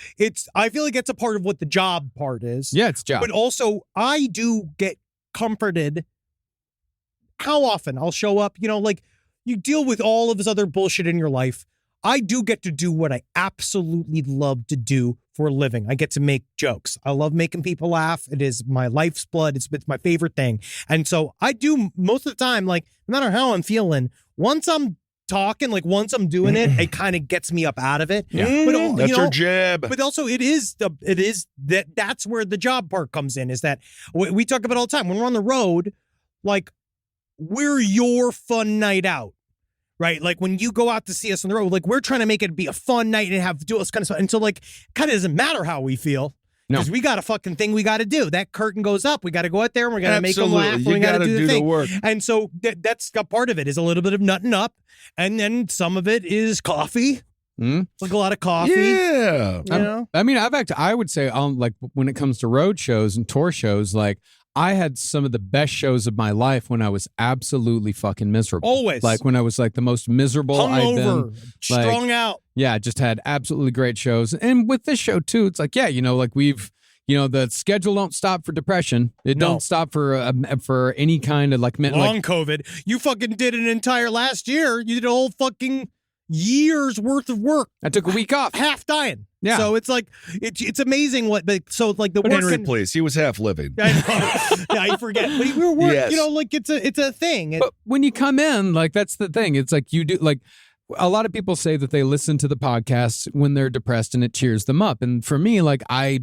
I feel like it's a part of what the job part is. Yeah, it's job. But also I do get comforted how often I'll show up, like you deal with all of this other bullshit in your life. I do get to do what I absolutely love to do for a living. I get to make jokes. I love making people laugh. It is my life's blood. It's my favorite thing. And so I do most of the time, like no matter how I'm feeling, once I'm talking, like once I'm doing it, it kind of gets me up out of it. Yeah. But That's your jab. But also that's where the job part comes in, is that we talk about all the time. When we're on the road, like we're your fun night out. Right? Like when you go out to see us on the road, like we're trying to make it be a fun night and do all this kind of stuff. And so like kind of doesn't matter how we feel. Because we got a fucking thing we got to do. That curtain goes up. We got to go out there and we're going to make them laugh. You We got to do the thing. work. And so that's a part of it is a little bit of nutting up. And then some of it is coffee. Like a lot of coffee. Yeah. You know? I mean, I would say like when it comes to road shows and tour shows, like I had some of the best shows of my life when I was absolutely fucking miserable. Always. Like when I was like the most miserable I've been. Hungover, strung out. Yeah, just had absolutely great shows. And with this show too, it's like, yeah, like we've, the schedule don't stop for depression. It No. don't stop for any kind of like Long COVID. You fucking did an entire last year. You did a whole fucking year's worth of work. I took a week off. Half dying. Yeah. So it's like, it's amazing what, so like the But work. Henry, please, he was half living. I know. Yeah, I forget. But we were working, Yes. like it's a thing. But when you come in, like that's the thing. It's like you do like a lot of people say that they listen to the podcast when they're depressed and it cheers them up. And for me, like I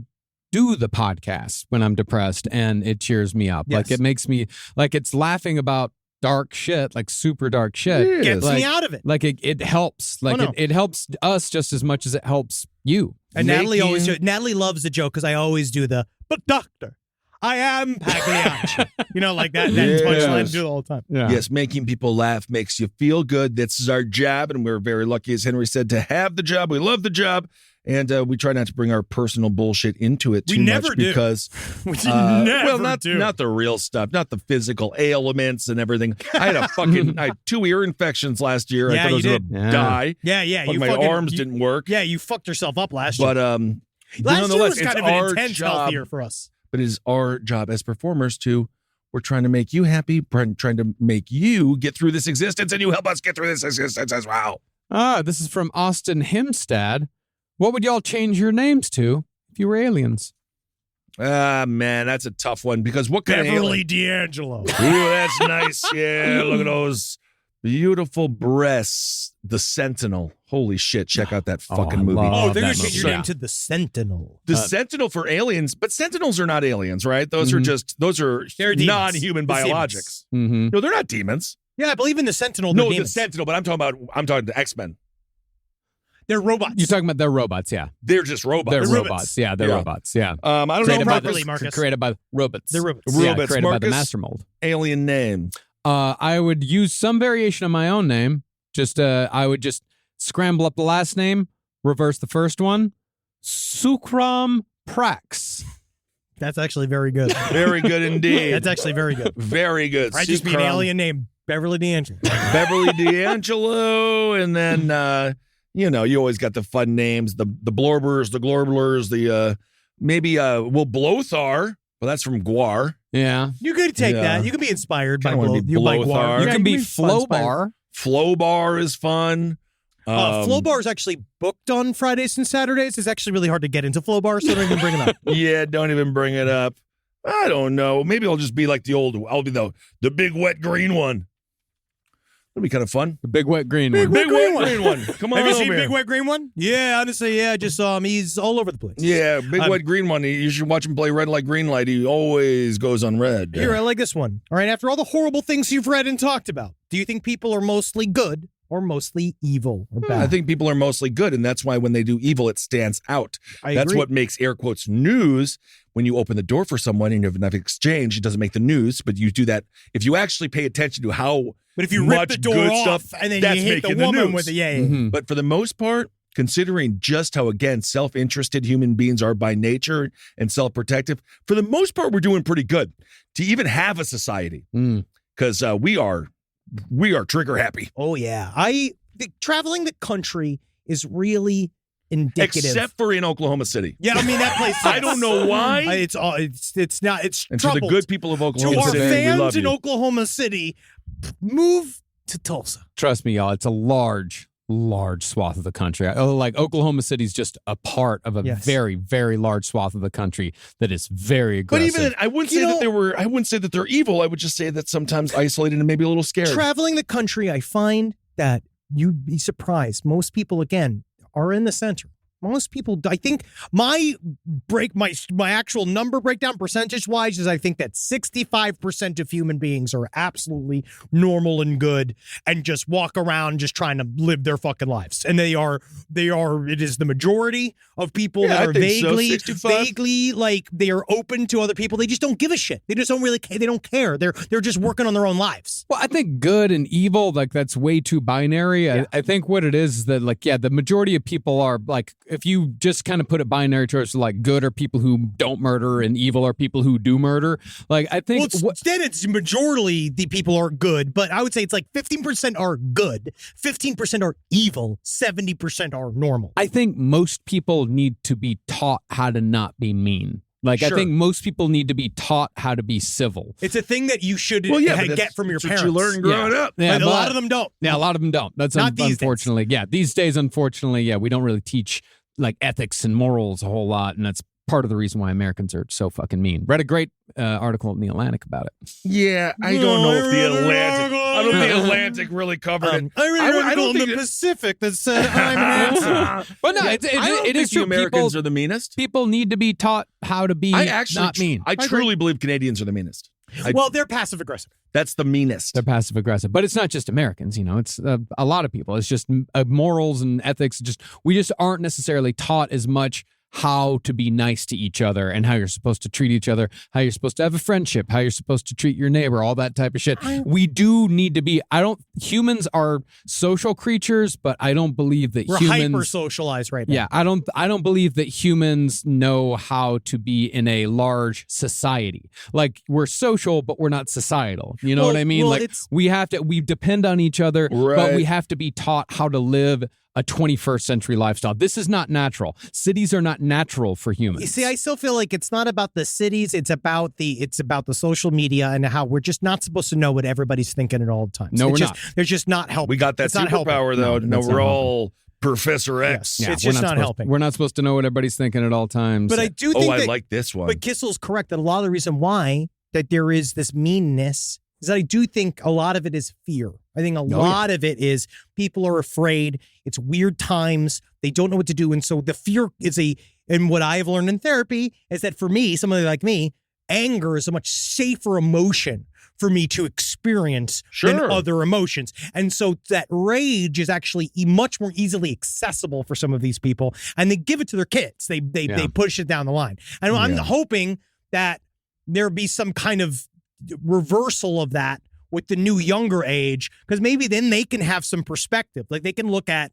do the podcast when I'm depressed and it cheers me up. Yes. Like it makes me like it's laughing about dark shit, like super dark shit. Gets like, me out of it. Like it helps. Like no. it helps us just as much as it helps you. And Natalie Natalie loves the joke because I always do but doctor, I am Pagliacci. Like that Yes. punchline. I do it all the time. Yeah. Yes, making people laugh makes you feel good. This is our job, and we're very lucky, as Henry said, to have the job. We love the job, and we try not to bring our personal bullshit into it too We never much do. because, We never not the real stuff, not the physical ailments and everything. I had I had 2 ear infections last year. Yeah, I thought I was you going did. to Yeah. die. Yeah. But You my fucking, arms didn't work. Yeah, you fucked yourself up last year. But Last year nonetheless, was kind it's of an our intense job. health year for us. But it is our job as performers we're trying to make you happy, trying to make you get through this existence, and you help us get through this existence as well. This is from Austin Himstad. What would y'all change your names to if you were aliens? Ah, man, that's a tough one because what kind of Beverly alien? D'Angelo. Ooh, that's nice. Yeah, look at those beautiful breasts. The Sentinel. Holy shit, check out that fucking I movie. love Oh, they're going that to change your movie. name to the Sentinel. The Sentinel for aliens, but Sentinels are not aliens, right? Those are They're demons. non-human The biologics. Mm-hmm. No, they're not demons. Yeah, I believe in the Sentinel. No, they're the demons. Sentinel, but I'm talking the X-Men. They're robots. You're talking about they're robots, yeah. They're just robots. They're robots. robots. Yeah, they're Yeah. robots. Yeah. I don't Created know by properly, the, Marcus. created by robots. They're robots. Yeah, Robots. created by the Marcus? master mold. alien name. I would use some variation of my own name. I would just scramble up the last name, reverse the first one. Sukram Prax. That's actually very good. Very good indeed. That's actually very good. Very good. I just be an Sukram. alien named Beverly D'Angelo. Beverly D'Angelo, and then you always got the fun names, the Blorbers, the Glorblers, the Blothar. Well, that's from Guar. Yeah. You could take Yeah. that. You can be inspired by Kinda wanna be by Blothar. Guar. You Yeah, can be inspired. Flowbar. Flowbar is fun. Flowbar is actually booked on Fridays and Saturdays. It's actually really hard to get into Flowbar, so don't even bring it up. Yeah, don't even bring it up. I don't know. Maybe I'll just be like the old. I'll be the big wet green one. That'll be kind of fun. The big wet green one. Wet green one. green one. Come on Have you over seen here. Big Wet Green One? Yeah, honestly, yeah. I just saw him. He's all over the place. Yeah, big wet green one. You should watch him play red light, green light. He always goes on red. Here, I like this one. All right, after all the horrible things you've read and talked about, do you think people are mostly good or mostly evil or bad? I think people are mostly good, and that's why when they do evil, it stands out. I That's agree. what makes air quotes news. When you open the door for someone and you have enough exchange, it doesn't make the news, but you do that. If you actually pay attention to how But if you much rip the door good off stuff, and then that's you hit the making the woman news. with it, yeah. Mhm. But for the most part, considering just how, again, self-interested human beings are by nature and self-protective, for the most part, we're doing pretty good to even have a society Mm. because we are trigger happy. Oh, yeah. Traveling the country is really indicative. Except for in Oklahoma City. Yeah, I mean, that place I don't know why. It's not. It's And to the troubled. good people of To Oklahoma our City, we fans love in you. Oklahoma City, move to Tulsa. Trust me, y'all. It's a large swath of the country. Like Oklahoma City's just a part of a Yes. very, very large swath of the country that is very But aggressive. even I wouldn't say I wouldn't say that they're evil. I would just say that sometimes isolated and maybe a little scared. Traveling the country, I find that you'd be surprised. Most people, again, are in the center. Most people, I think my actual number breakdown percentage wise is I think that 65% of human beings are absolutely normal and good and just walk around just trying to live their fucking lives. And it is the majority of people Yeah, that I are think so, 65. vaguely like they are open to other people. They just don't give a shit. They just don't really care. They don't care. They're just working on their own lives. Well, I think good and evil, like that's way too binary. Yeah. I think what it is that, like, yeah, the majority of people are like if you just kind of put it binary towards like good are people who don't murder and evil are people who do murder. Like I think then it's majority the people are good, but I would say it's like 15% are good, 15% are evil, 70% are normal. I think most people need to be taught how to not be mean. Like, Sure. I think most people need to be taught how to be civil. It's a thing that you should but get from your that's parents. what you learn growing up. Yeah, but a lot of them don't. Yeah, a lot of them don't. That's Not these days. unfortunately. Yeah, these days, unfortunately, yeah, we don't really teach like ethics and morals a whole lot, and that's part of the reason why Americans are so fucking mean. Read a great article in the Atlantic about it. Yeah, I don't know if the Atlantic. I don't think the Atlantic really covered it. I read an I article don't in think the that- Pacific that said I'm an answer. But no, Yeah, it I don't is think true. the Americans People, are the meanest. people need to be taught how to be I actually, not mean. I truly believe Canadians are the meanest. Well, they're passive aggressive. That's the meanest. They're passive aggressive, but it's not just Americans. You know, it's a lot of people. It's just morals and ethics. We just aren't necessarily taught as much how to be nice to each other and how you're supposed to treat each other, how you're supposed to have a friendship, how you're supposed to treat your neighbor, all that type of shit. We do need to be. Humans are social creatures, but I don't believe that We're humans hyper socialized right now. Yeah, I don't believe that humans know how to be in a large society. Like we're social, but we're not societal. You know Well- what I mean? well, Like it's- we depend on each other, but Right. we have to be taught how to live a 21st century lifestyle. This is not natural. Cities are not natural for humans. You see, I still feel like it's not about the cities. It's about the social media and how we're just not supposed to know what everybody's thinking at all times. No, It's we're just, not. They're just not helping. We got that It's not helping. superpower, though. No, No, that's we're not all Professor X. It's we're just not supposed- helping. We're not supposed to know what everybody's thinking at all times. But I do think I that, like this one. but Kissel's correct that a lot of the reason why that there is this meanness is that I do think a lot of it is fear. I think a lot of it is people are afraid. It's weird times. They don't know what to do. And so the fear is and what I have learned in therapy is that for me, somebody like me, anger is a much safer emotion for me to experience than Sure. other emotions. And so that rage is actually much more easily accessible for some of these people. And they give it to their kids. They push it down the line. And I'm hoping that there be some kind of reversal of that with the new younger age, because maybe then they can have some perspective. Like they can look at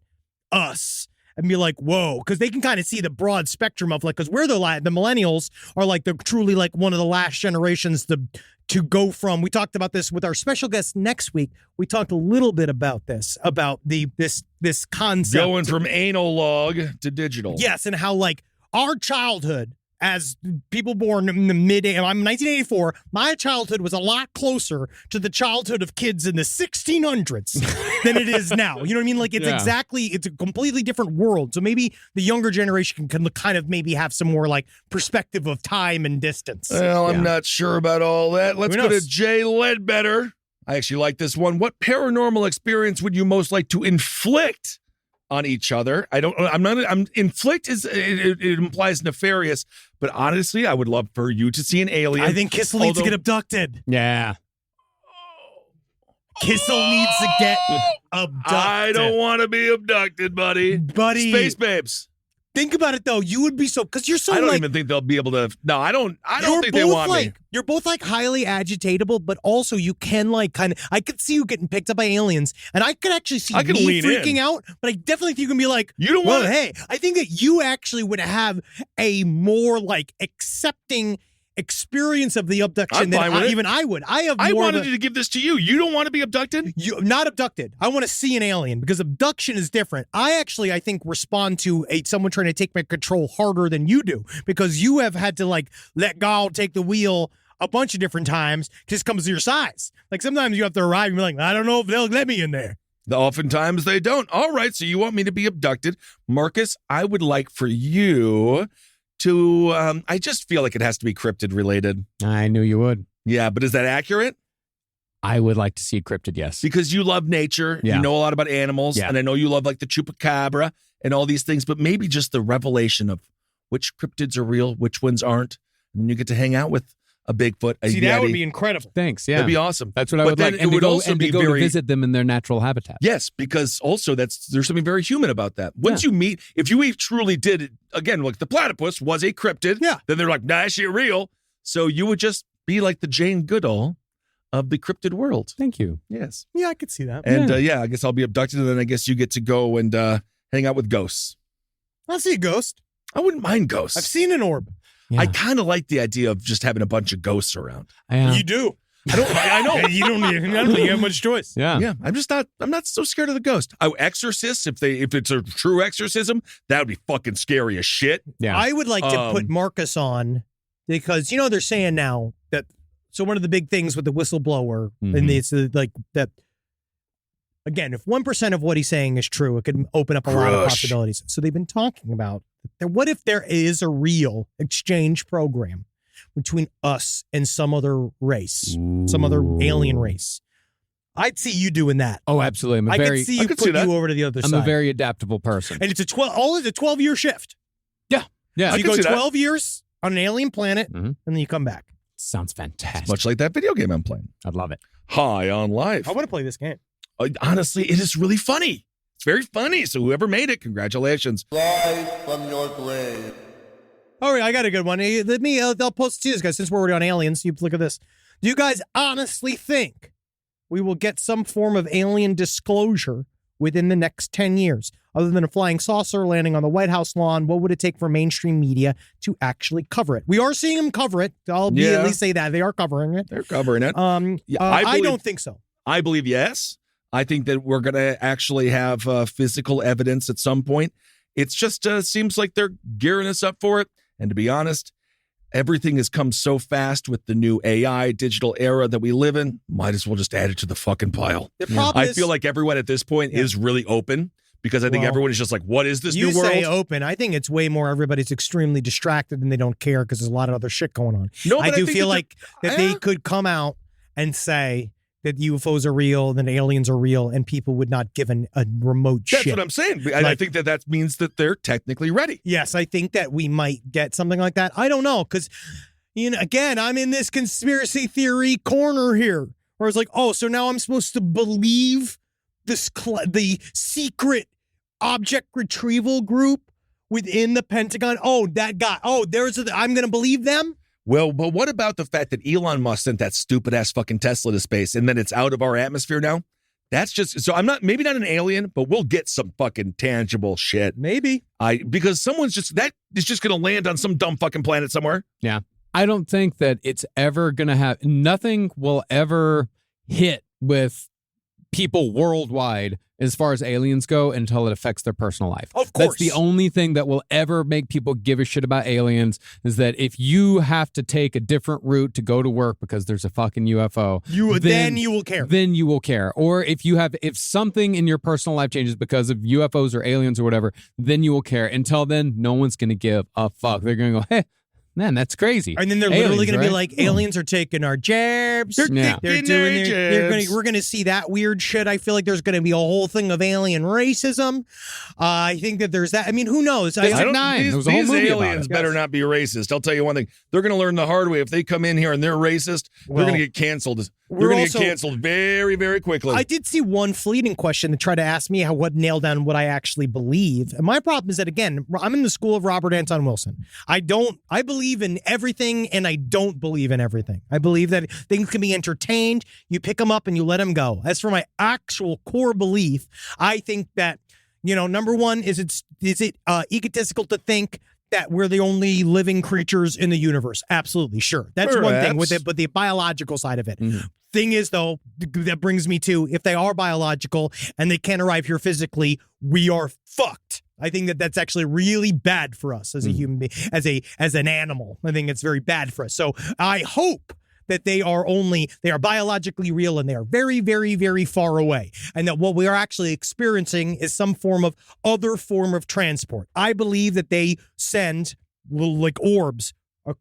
us and be like, whoa, because they can kind of see the broad spectrum of like, because we're the millennials are like, they're truly like one of the last generations to go from. We talked about this with our special guest next week. We talked a little bit about this, about this concept. Going from analog to digital. Yes, and how like our childhood as people born in the I'm 1984, my childhood was a lot closer to the childhood of kids in the 1600s than it is now. You know what I mean? Like it's a completely different world. So maybe the younger generation can kind of maybe have some more like perspective of time and distance. Well, I'm not sure about all that. Let's Who go to knows? Jay Ledbetter. I actually like this one. What paranormal experience would you most like to inflict on each other? Inflict is, it implies nefarious, but honestly, I would love for you to see an alien. I think Kissel needs to get abducted. Yeah. Kissel needs to get abducted. I don't want to be abducted, buddy. Space babes. Think about it though. You would be because you're so I don't like, even think they'll be able to. No, I don't you're think they both want like, me. You're both like highly agitatable, but also you can like kind of. I could see you getting picked up by aliens, and I could actually see I can me lean freaking in. out. But I definitely think you can be like, You don't well, want. hey, I think that you actually would have a more like accepting experience of the abduction I'm fine with it. even I would. I I more wanted of a, to give this to you. You don't want to be abducted? not abducted. I want to see an alien because abduction is different. I think respond to someone trying to take my control harder than you do because you have had to like let God take the wheel a bunch of different times. Just comes to your size. Like sometimes you have to arrive and be like, I don't know if they'll let me in there. Oftentimes they don't. All right, so you want me to be abducted. Marcus, I would like for you to, I just feel like it has to be cryptid related. I knew you would. Yeah, but is that accurate? I would like to see a cryptid, yes. Because you love nature, Yeah. you know a lot about animals, Yeah. and I know you love like the chupacabra and all these things, but maybe just the revelation of which cryptids are real, which ones aren't, and then you get to hang out with a Bigfoot, a See, Yeti. that would be incredible. Thanks, yeah. That'd be awesome. That's what I But would then like. it And would to go, also and to be go very- to visit them in their natural habitat. Yes, because also there's something very human about that. Once you meet, if you truly did it, again, like the platypus was a cryptid, then they're like, nah, that shit real. So you would just be like the Jane Goodall of the cryptid world. Thank you. Yes. Yeah, I could see that. And I guess I'll be abducted, and then I guess you get to go and hang out with ghosts. I'll see a ghost. I wouldn't mind ghosts. I've seen an orb. Yeah. I kind of like the idea of just having a bunch of ghosts around. You do. I know. You don't need. I don't think you have much choice. Yeah. Yeah, I'm not so scared of the ghost. Exorcists, if it's a true exorcism, that would be fucking scary as shit. Yeah. I would like to put Marcus on because they're saying now that. So one of the big things with the whistleblower, and it's like that. Again, if 1% of what he's saying is true, it could open up a lot of possibilities. So they've been talking about that. What if there is a real exchange program between us and some other race, some other alien race? I'd see you doing that. Oh, absolutely. I could see you put you over to the other side. I'm a very adaptable person. And it's a 12-year shift. Yeah. So you can go see that. 12 years on an alien planet, and then you come back. Sounds fantastic. Much like that video game I'm playing. I'd love it. High on Life. I want to play this game. Honestly, it is really funny. It's very funny. So whoever made it, congratulations. Rise from your grave. All right, I got a good one. I'll post it to you guys since we're already on aliens. You look at this. Do you guys honestly think we will get some form of alien disclosure within the next 10 years? Other than a flying saucer landing on the White House lawn, what would it take for mainstream media to actually cover it? We are seeing them cover it. I'll immediately say that. They are covering it. They're covering it. I don't think so. I believe yes. I think that we're going to actually have physical evidence at some point. It's just seems like they're gearing us up for it. And to be honest, everything has come so fast with the new AI digital era that we live in. Might as well just add it to the fucking pile. The problem I feel like everyone at this point is really open because I think everyone is just like, what is this new world? You say open. I think it's way more everybody's extremely distracted and they don't care because there's a lot of other shit going on. No, I but do think feel like that they could come out and say that UFOs are real, that aliens are real, and people would not give a remote shit. That's what I'm saying. I think that means that they're technically ready. Yes, I think that we might get something like that. I don't know, because, again, I'm in this conspiracy theory corner here, where it's like, oh, so now I'm supposed to believe the secret object retrieval group within the Pentagon? Oh, that guy. Oh, I'm going to believe them? Well, but what about the fact that Elon Musk sent that stupid ass fucking Tesla to space and then it's out of our atmosphere now? That's just, so I'm maybe not an alien, but we'll get some fucking tangible shit. Maybe. Because that is just going to land on some dumb fucking planet somewhere. Yeah. I don't think that it's ever going to nothing will ever hit with people worldwide as far as aliens go until it affects their personal life. Of course. That's the only thing that will ever make people give a shit about aliens is that if you have to take a different route to go to work because there's a fucking UFO, then you will care. Then you will care. Or if something in your personal life changes because of UFOs or aliens or whatever, then you will care. Until then, no one's going to give a fuck. They're going to go, hey, man, that's crazy. And then they're literally going to be like, aliens are taking our jabs. They're doing their jabs. We're going to see that weird shit. I feel like there's going to be a whole thing of alien racism. I think that there's that. I mean, who knows? District 9. There was a whole These movie about aliens it. better not be racist. I'll tell you one thing. They're going to learn the hard way. If they come in here and they're racist, they're going to get canceled. They're going to get canceled very, very quickly. I did see one fleeting question that tried to ask me what nailed down what I actually believe. And my problem is that, again, I'm in the school of Robert Anton Wilson. I believe in everything and I don't believe in everything. I believe that things can be entertained. You pick them up and you let them go. As for my actual core belief, I think that, number one, is it egotistical to think that we're the only living creatures in the universe? Absolutely, sure. That's one thing with it, but the biological side of it. Mm-hmm. Thing is, though, that brings me to, if they are biological and they can't arrive here physically, we are fucked. I think that that's actually really bad for us as a human being, as an animal. I think it's very bad for us. So I hope that they are biologically real and they are very, very, very far away. And that what we are actually experiencing is some other form of transport. I believe that they send like orbs.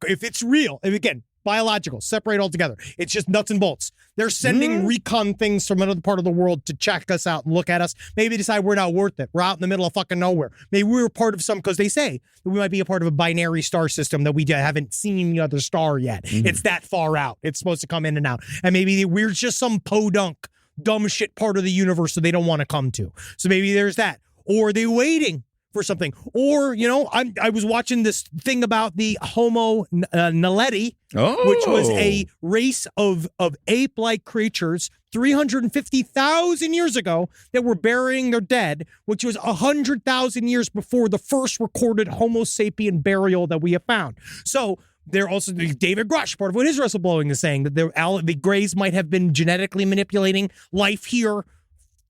If it's real, and again, biological, separate altogether. It's just nuts and bolts. They're sending recon things from another part of the world to check us out and look at us. Maybe decide we're not worth it. We're out in the middle of fucking nowhere. Maybe we're part of because they say that we might be a part of a binary star system that we haven't seen the other star yet. It's that far out. It's supposed to come in and out. And maybe we're just some podunk, dumb shit part of the universe that they don't want to come to. So maybe there's that. Or are they waiting for something? Or, I was watching this thing about the Homo naledi, which was a race of ape-like creatures 350,000 years ago that were burying their dead, which was 100,000 years before the first recorded Homo sapien burial that we have found. So they're also, David Grush, part of what his whistleblowing is saying, that the Greys might have been genetically manipulating life here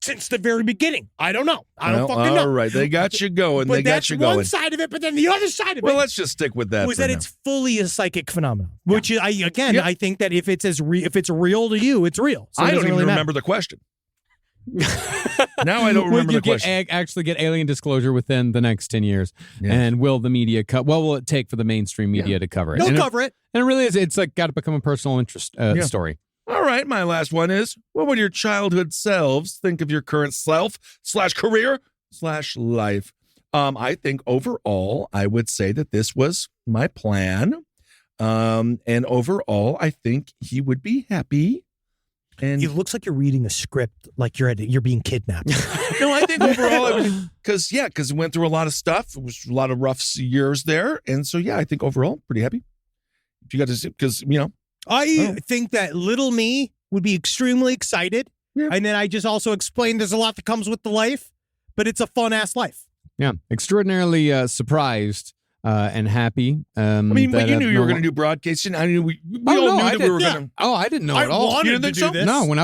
since the very beginning. I don't know. I don't fucking know. All right, they got you going. But They got you going. one side of it, but then the other side of Well, it let's just stick with that. was for that now. it's fully a psychic phenomenon. Which I think that if it's real to you, it's real. So it I don't doesn't even really remember the question. Now I don't remember the question. Actually get alien disclosure within the next 10 years? Yeah. And will the media what will it take for the mainstream media to cover it? They'll And cover it. And it really is. It's like got to become a personal interest story. All right, my last one is, what would your childhood selves think of your current self/career/life? I think overall, I would say that this was my plan. And overall, I think he would be happy. And It looks like you're reading a script, like you're being kidnapped. no, I think overall, because we went through a lot of stuff. It was a lot of rough years there. And so, I think overall, pretty happy. If you got to see, because, I think that little me would be extremely excited. Yeah. And then I just also explained there's a lot that comes with the life, but it's a fun ass life. Yeah, extraordinarily surprised and happy. but you knew you were going to do broadcasting. I knew we all knew that we were going to. Oh, I didn't know I at all. wanted You didn't to think do so? this. No, when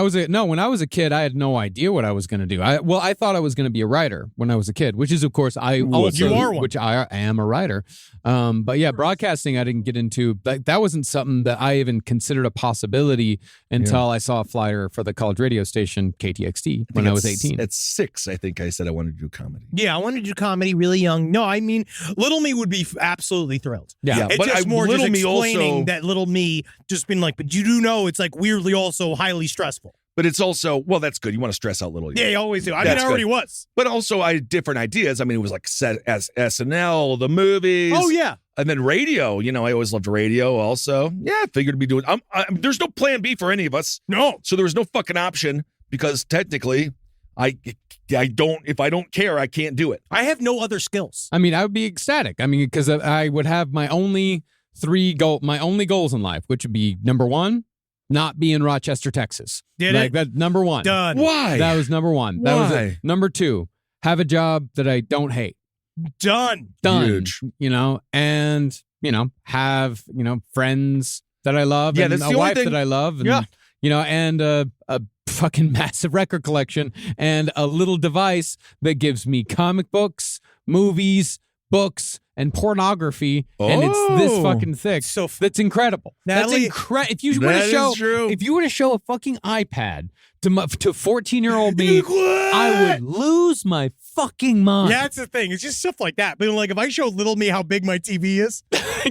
I was a kid, I had no idea what I was going to do. I thought I was going to be a writer when I was a kid, which is, of course, I also, you are one. which I am a writer. But yeah, broadcasting, I didn't get into. That wasn't something that I even considered a possibility until I saw a flyer for the college radio station KTXT when I was 18. At 6, I think I said I wanted to do comedy. Yeah, I wanted to do comedy really young. No, I mean, little me would be absolutely thrilled. Yeah, It's but just more little just me explaining also- that little me just been like, but you do know it's like weirdly also highly stressful. But it's also, well, that's good. You want to stress out little. Yeah, you always do. I That's mean, I already good. was. But also, I had different ideas. I mean, it was like as SNL, the movies. Oh, yeah. And then radio. I always loved radio also. Yeah, I figured to be doing. There's no plan B for any of us. No. So there was no fucking option because technically, I don't. If I don't care, I can't do it. I have no other skills. I mean, I would be ecstatic. I mean, because I would have my only goals in life, which would be number one, not be in Rochester, Texas. Did like it? that, number one. Done. Why? That was number one. That was Why? it. Number two, have a job that I don't hate. Done. Done. Huge. And have friends that I love, Yeah, and that's a the only wife thing. that I love, and Yeah. and a fucking massive record collection and a little device that gives me comic books, movies, books, and pornography, and it's this Oh. fucking thick. So That's incredible. Natalie- That's incredible. If you were That to is show, true. if you were to show a fucking iPad to 14-year-old me, I would lose my fucking mind. Yeah, that's the thing. It's just stuff like that. But like, if I showed little me how big my TV is,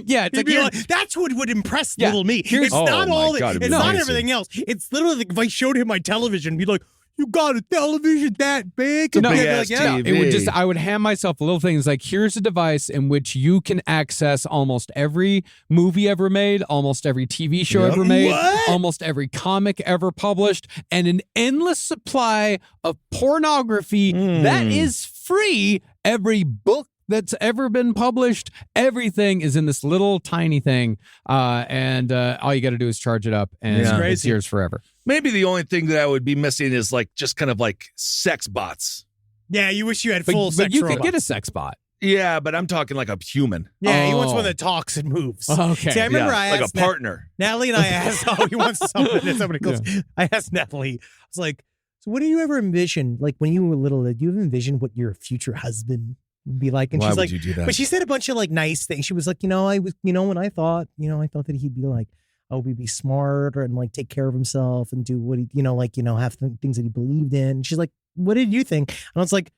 yeah. It's he'd like, be here- like, that's what would impress Yeah, little me. here's- It's Oh not my all. God, it'd It's be not amazing. everything else. It's literally like if I showed him my television, he'd be like, "You got a television that big?" It's a And big I'd be ass like, yeah. TV. It would just, I would hand myself little things like, here's a device in which you can access almost every movie ever made, almost every TV show ever made, What? almost every comic ever published, and an endless supply of pornography that is free. Every book that's ever been published, everything is in this little tiny thing. And all you got to do is charge it up, and Yeah. it's Crazy. yours forever. Maybe the only thing that I would be missing is like just kind of like sex bots. Yeah, you wish you had But, full but sex you robots. could get a sex bot. Yeah, but I'm talking like a human. Yeah, he wants Oh. one that talks and moves. Okay. See, I remember Yeah, I like a asked partner. Natalie and I asked, he wants somebody close. I asked Natalie, I was like, so what do you ever envision, like when you were little, did you ever envision what your future husband would be like? And Why she's would like, you do that? but she said a bunch of like nice things. She was like, I was, when I thought that he'd be like, he'd be smart and like take care of himself and do what he, have things that he believed in. And she's like, what did you think? And I was like,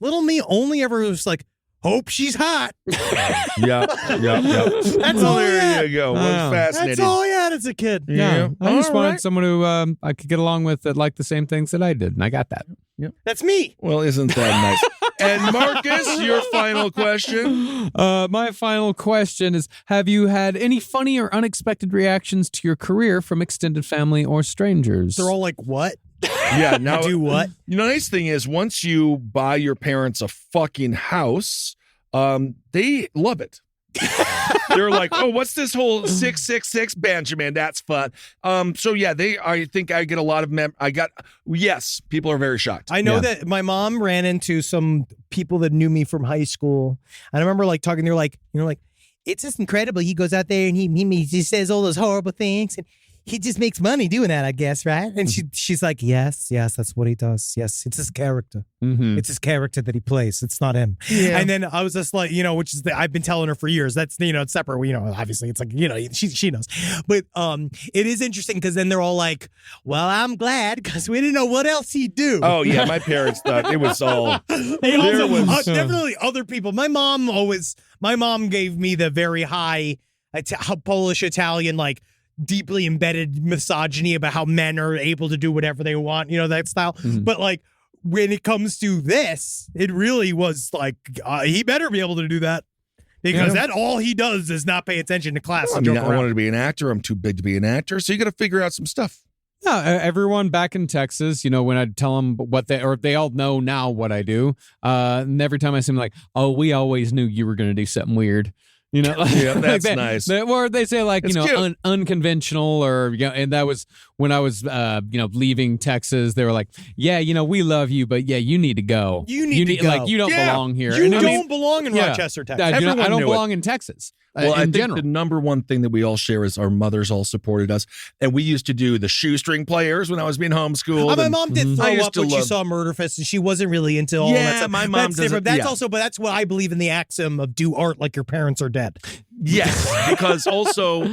little me only ever was like, hope she's hot. Yeah. That's all I There had. you go. Well, Wow. fascinating. That's all I had as a kid. Yeah, I just All wanted right. someone who I could get along with that liked the same things that I did, and I got that. That's me. Well, isn't that nice? And Marcus, your final question. My final question is: have you had any funny or unexpected reactions to your career from extended family or strangers? They're all like, what? Yeah. Now, Do what? The nice thing is, once you buy your parents a fucking house, they love it. They're like, oh, what's this whole 666 Benjamin? That's fun. So yeah, I think I get a lot of yes, people are very shocked. I know that my mom ran into some people that knew me from high school. And I remember like talking, they're like, it's just incredible. He goes out there and he just says all those horrible things and he just makes money doing that, I guess, right? And she's like, yes, that's what he does. Yes, it's his character. Mm-hmm. It's his character that he plays. It's not him. Yeah. And then I was just like, which is I've been telling her for years. That's it's separate. Obviously, it's like she knows. But it is interesting because then they're all like, well, I'm glad because we didn't know what else he'd do. Oh yeah, my parents thought it was all. Definitely other people. My mom gave me the very high Polish Italian like. Deeply embedded misogyny about how men are able to do whatever they want, that style. Mm-hmm. But like when it comes to this, it really was like he better be able to do that because that all he does is not pay attention to class. I wanted to be an actor. I'm too big to be an actor, so you got to figure out some stuff. No, everyone back in Texas, when I tell them they all know now what I do. And every time I see them, like, oh, we always knew you were going to do something weird. Yeah, that's nice. Or they say like, It's unconventional or, and that was when I was, leaving Texas. They were like, yeah, we love you, but yeah, you need to go. You need to go. Like, you don't belong here. You and don't belong in Rochester, Texas. I don't knew belong in Texas. Well, I in think general. the number one thing that we all share is our mothers all supported us. And we used to do the shoestring players when I was being homeschooled. My mom did throw I used up to when she love- saw Murderfist, and she wasn't really into all that stuff. my mom That's doesn't- different. That's yeah. also, but that's what I believe in the axiom of do art like your parents are dead. Yes, because also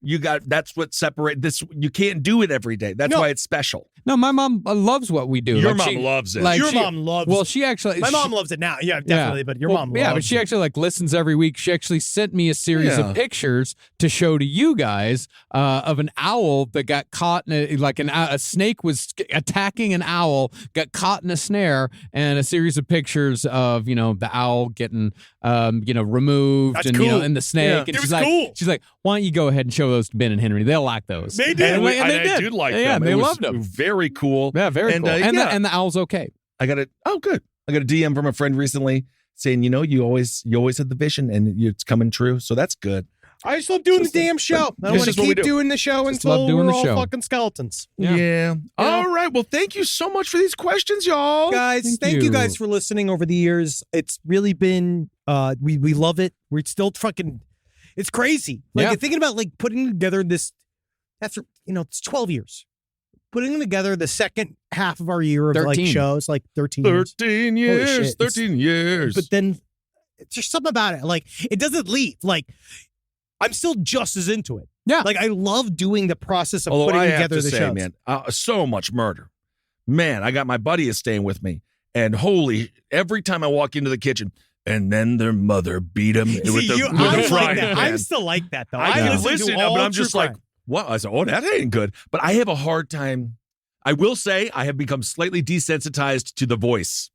that's what separates this. You can't do it every day. That's why it's special. No, my mom loves what we do. Your Like, mom she- loves it. like, Your she- mom loves Well, she actually. My mom loves it now. Yeah, definitely. But your mom loves Yeah, but she actually like listens every week. She actually sent me a series Yeah. of pictures to show to you guys of an owl that got caught in a snake was attacking an owl, got caught in a snare, and a series of pictures of the owl getting removed. That's and cool. and the snake. Yeah. And It she's was like, cool. she's like, why don't you go ahead and show those to Ben and Henry? They'll like those. They did. And they I did. did like yeah, them. they It was loved them. Very cool. Yeah, very And, cool. yeah. And the owl's okay. I got it. Oh, good. I got a DM from a friend recently saying, you always had the vision and it's coming true. So that's good. I just love doing the damn show. I It's want to just what we keep do. doing the show Just love until doing we're the all show. fucking skeletons. Yeah. All right. Well, thank you so much for these questions, y'all. Guys, thank you guys for listening over the years. It's really been we love it. We're still fucking it's crazy. Like Yeah. thinking about like putting together this after it's 12 years. Putting together the second half of our year of like 13. shows, like 13 years. 13 Holy years. shit. 13 years. But then there's something about it. Like it doesn't leave. Like I'm still just as into it. Yeah. Like I love doing the process of Although putting I have together to the say, shows. man, so much murder. Man, I got my buddy is staying with me. And every time I walk into the kitchen, and then their mother beat him with See, the I'm frying like that. pan. I'm still like that though. I can listen listen, to all but I'm true just like, crime. what? I said, oh, that ain't good. But I have a hard time. I will say I have become slightly desensitized to the voice,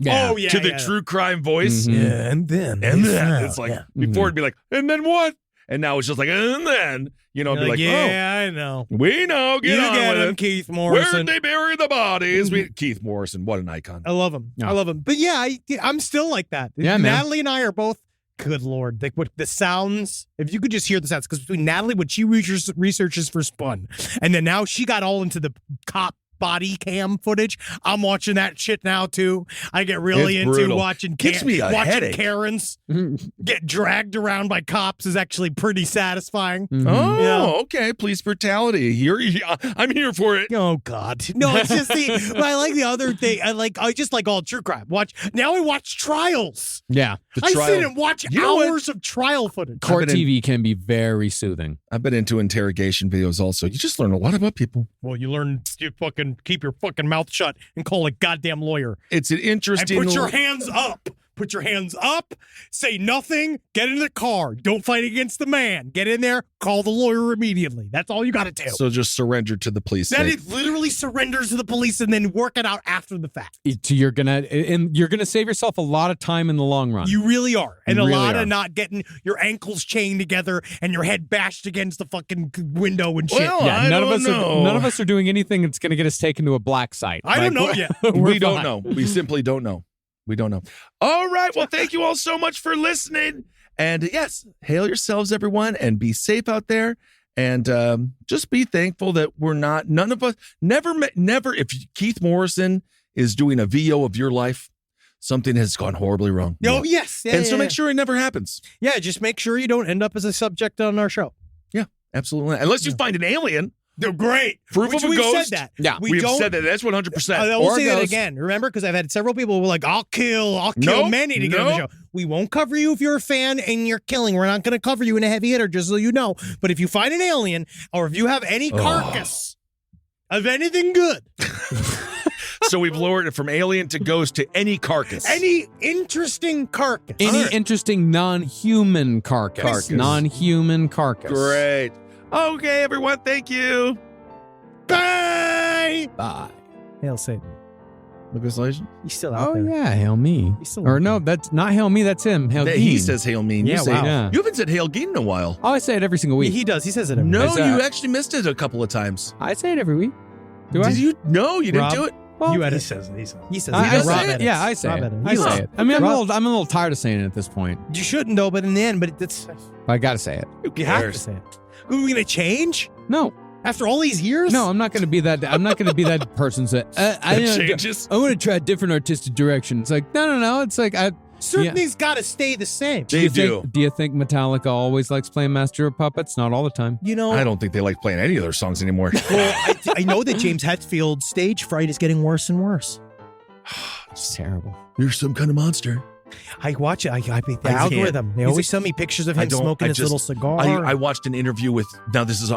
Oh yeah, to the yeah. true crime voice. Mhm. Yeah, and then It's like, before it'd be like, and then what? And now it's just like, and then, it'd be like, yeah, I know. oh, we know, get You on get with him, it. Keith Where'd Morrison. they bury the bodies? Keith Morrison, what an icon. I love him. Yeah. I love him. But yeah, I'm still like that. Yeah, man. Natalie and I are both. Good Lord, like what the sounds. If you could just hear the sounds, because between Natalie, what she researches for Spun, and then now she got all into the cop body cam footage. I'm watching that shit now too. I get really It's into brutal. watching Gives me a watching headache. Karens get dragged around by cops is actually pretty satisfying. Mhm. Oh, Yeah. okay. Police brutality. I'm here for it. Oh God, no! It's just but I like the other thing. I just like all true crime. I watch trials. Yeah. The I trial. sit and watch You know what? hours of trial footage. Court been in- TV can be very soothing. I've been into interrogation videos also. You just learn a lot about people. Well, you learn to fucking keep your fucking mouth shut and call a goddamn lawyer. It's an And interesting. put your hands up. Put your hands up. Say nothing. Get in the car. Don't fight against the man. Get in there. Call the lawyer immediately. That's all you got to do. So just surrender to the police. Then state. it literally surrenders to the police and then work it out after the fact. You're gonna save yourself a lot of time in the long run. You really are. And You a really lot are. of not getting your ankles chained together and your head bashed against the fucking window and shit. Well, Yeah, I none of don't us know. are. None of us are doing anything that's going to get us taken to a black site. I don't know yet. We don't know. We simply don't know. We don't know. All right. Well, thank you all so much for listening. And yes, hail yourselves, everyone, and be safe out there. And just be thankful that we're not, none of us, never, if Keith Morrison is doing a VO of your life, something has gone horribly wrong. Oh, yes. Yeah, and so yeah, make sure it never happens. Yeah, just make sure you don't end up as a subject on our show. Yeah, absolutely. Unless you find an alien. They're great. Proof Which of a we've ghost. said that. Yeah. We've said that. That's 100%. I will Or say that ghost. again. Remember, because I've had several people who were like, I'll kill Nope, Manny to get on the show. nope. We won't cover you if you're a fan and you're killing. We're not going to cover you in a heavy hitter, just so you know. But if you find an alien or if you have any carcass of anything good, So we've lowered it from alien to ghost to any carcass. any interesting carcass. Any interesting non-human carcass. Non-human carcass. Great. Okay, everyone. Thank you. Bye. Bye. Hail Satan. Legislation? He's still out Oh, there. yeah. Hail me. He's still Or out no, that's not Hail me. That's him. Hail He Geen. says hail me. Yeah, You say, wow. Yeah. You haven't said hail Geen in a while. Oh, I say it every single week. He does. He says it every No, Is you that- actually missed it a couple of times. I say it every week. Do I? Did you? No, you didn't Rob? do it. Well, You edit. He says it. He says I it. say Rob it. edits. Yeah, I say Rob it. edits. I He say loves it. I mean, I'm Rob- a little tired of saying it at this point. You shouldn't though, but in the end, but it's I gotta say it. you have to say it. Are we gonna change No, after all these years? no, I'm not gonna be that. I'm not gonna be that person that changes. I want to try a different artistic direction. It's like no. It's like certain Yeah. thing's got to stay the same. They do. Do you think Metallica always likes playing Master of Puppets? Not all the time. You know, I don't think they like playing any of their songs anymore. well, I know that James Hetfield's stage fright is getting worse and worse. It's terrible. You're some kind of monster. I watch it. I the can't. algorithm. They He's always send me pictures of I him don't- smoking I his just- little cigar. I watched an interview with, now this is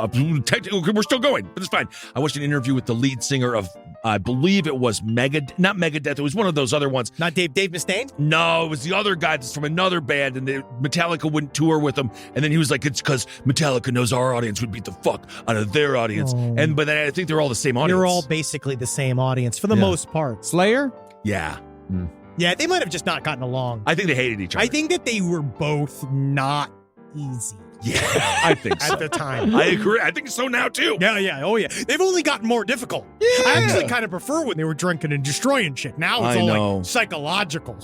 technical, we're still going, but it's fine. I watched an interview with the lead singer of, I believe it was not Megadeth, it was one of those other ones. Not Dave Mustaine? No, it was the other guy that's from another band, and Metallica wouldn't tour with him. And then he was like, it's because Metallica knows our audience would beat the fuck out of their audience. Oh. But then I think they're all the same audience. You're all basically the same audience for the Yeah. most part. Slayer? Yeah. Yeah, they might have just not gotten along. I think they hated each other. I think that they were both not easy Yeah, I think so. at the time. I agree. I think so now, too. Yeah. Oh, yeah. They've only gotten more difficult. I actually kind of prefer when they were drinking and destroying shit. Now it's I all know. like psychological.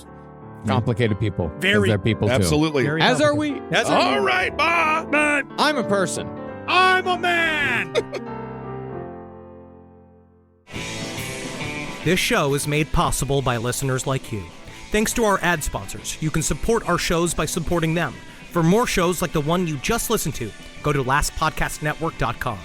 Complicated people. Very. They're people too. Absolutely. Very As are complicated. we. As are All we. right, bye. I'm a person. I'm a man. This show is made possible by listeners like you. Thanks to our ad sponsors, you can support our shows by supporting them. For more shows like the one you just listened to, go to lastpodcastnetwork.com.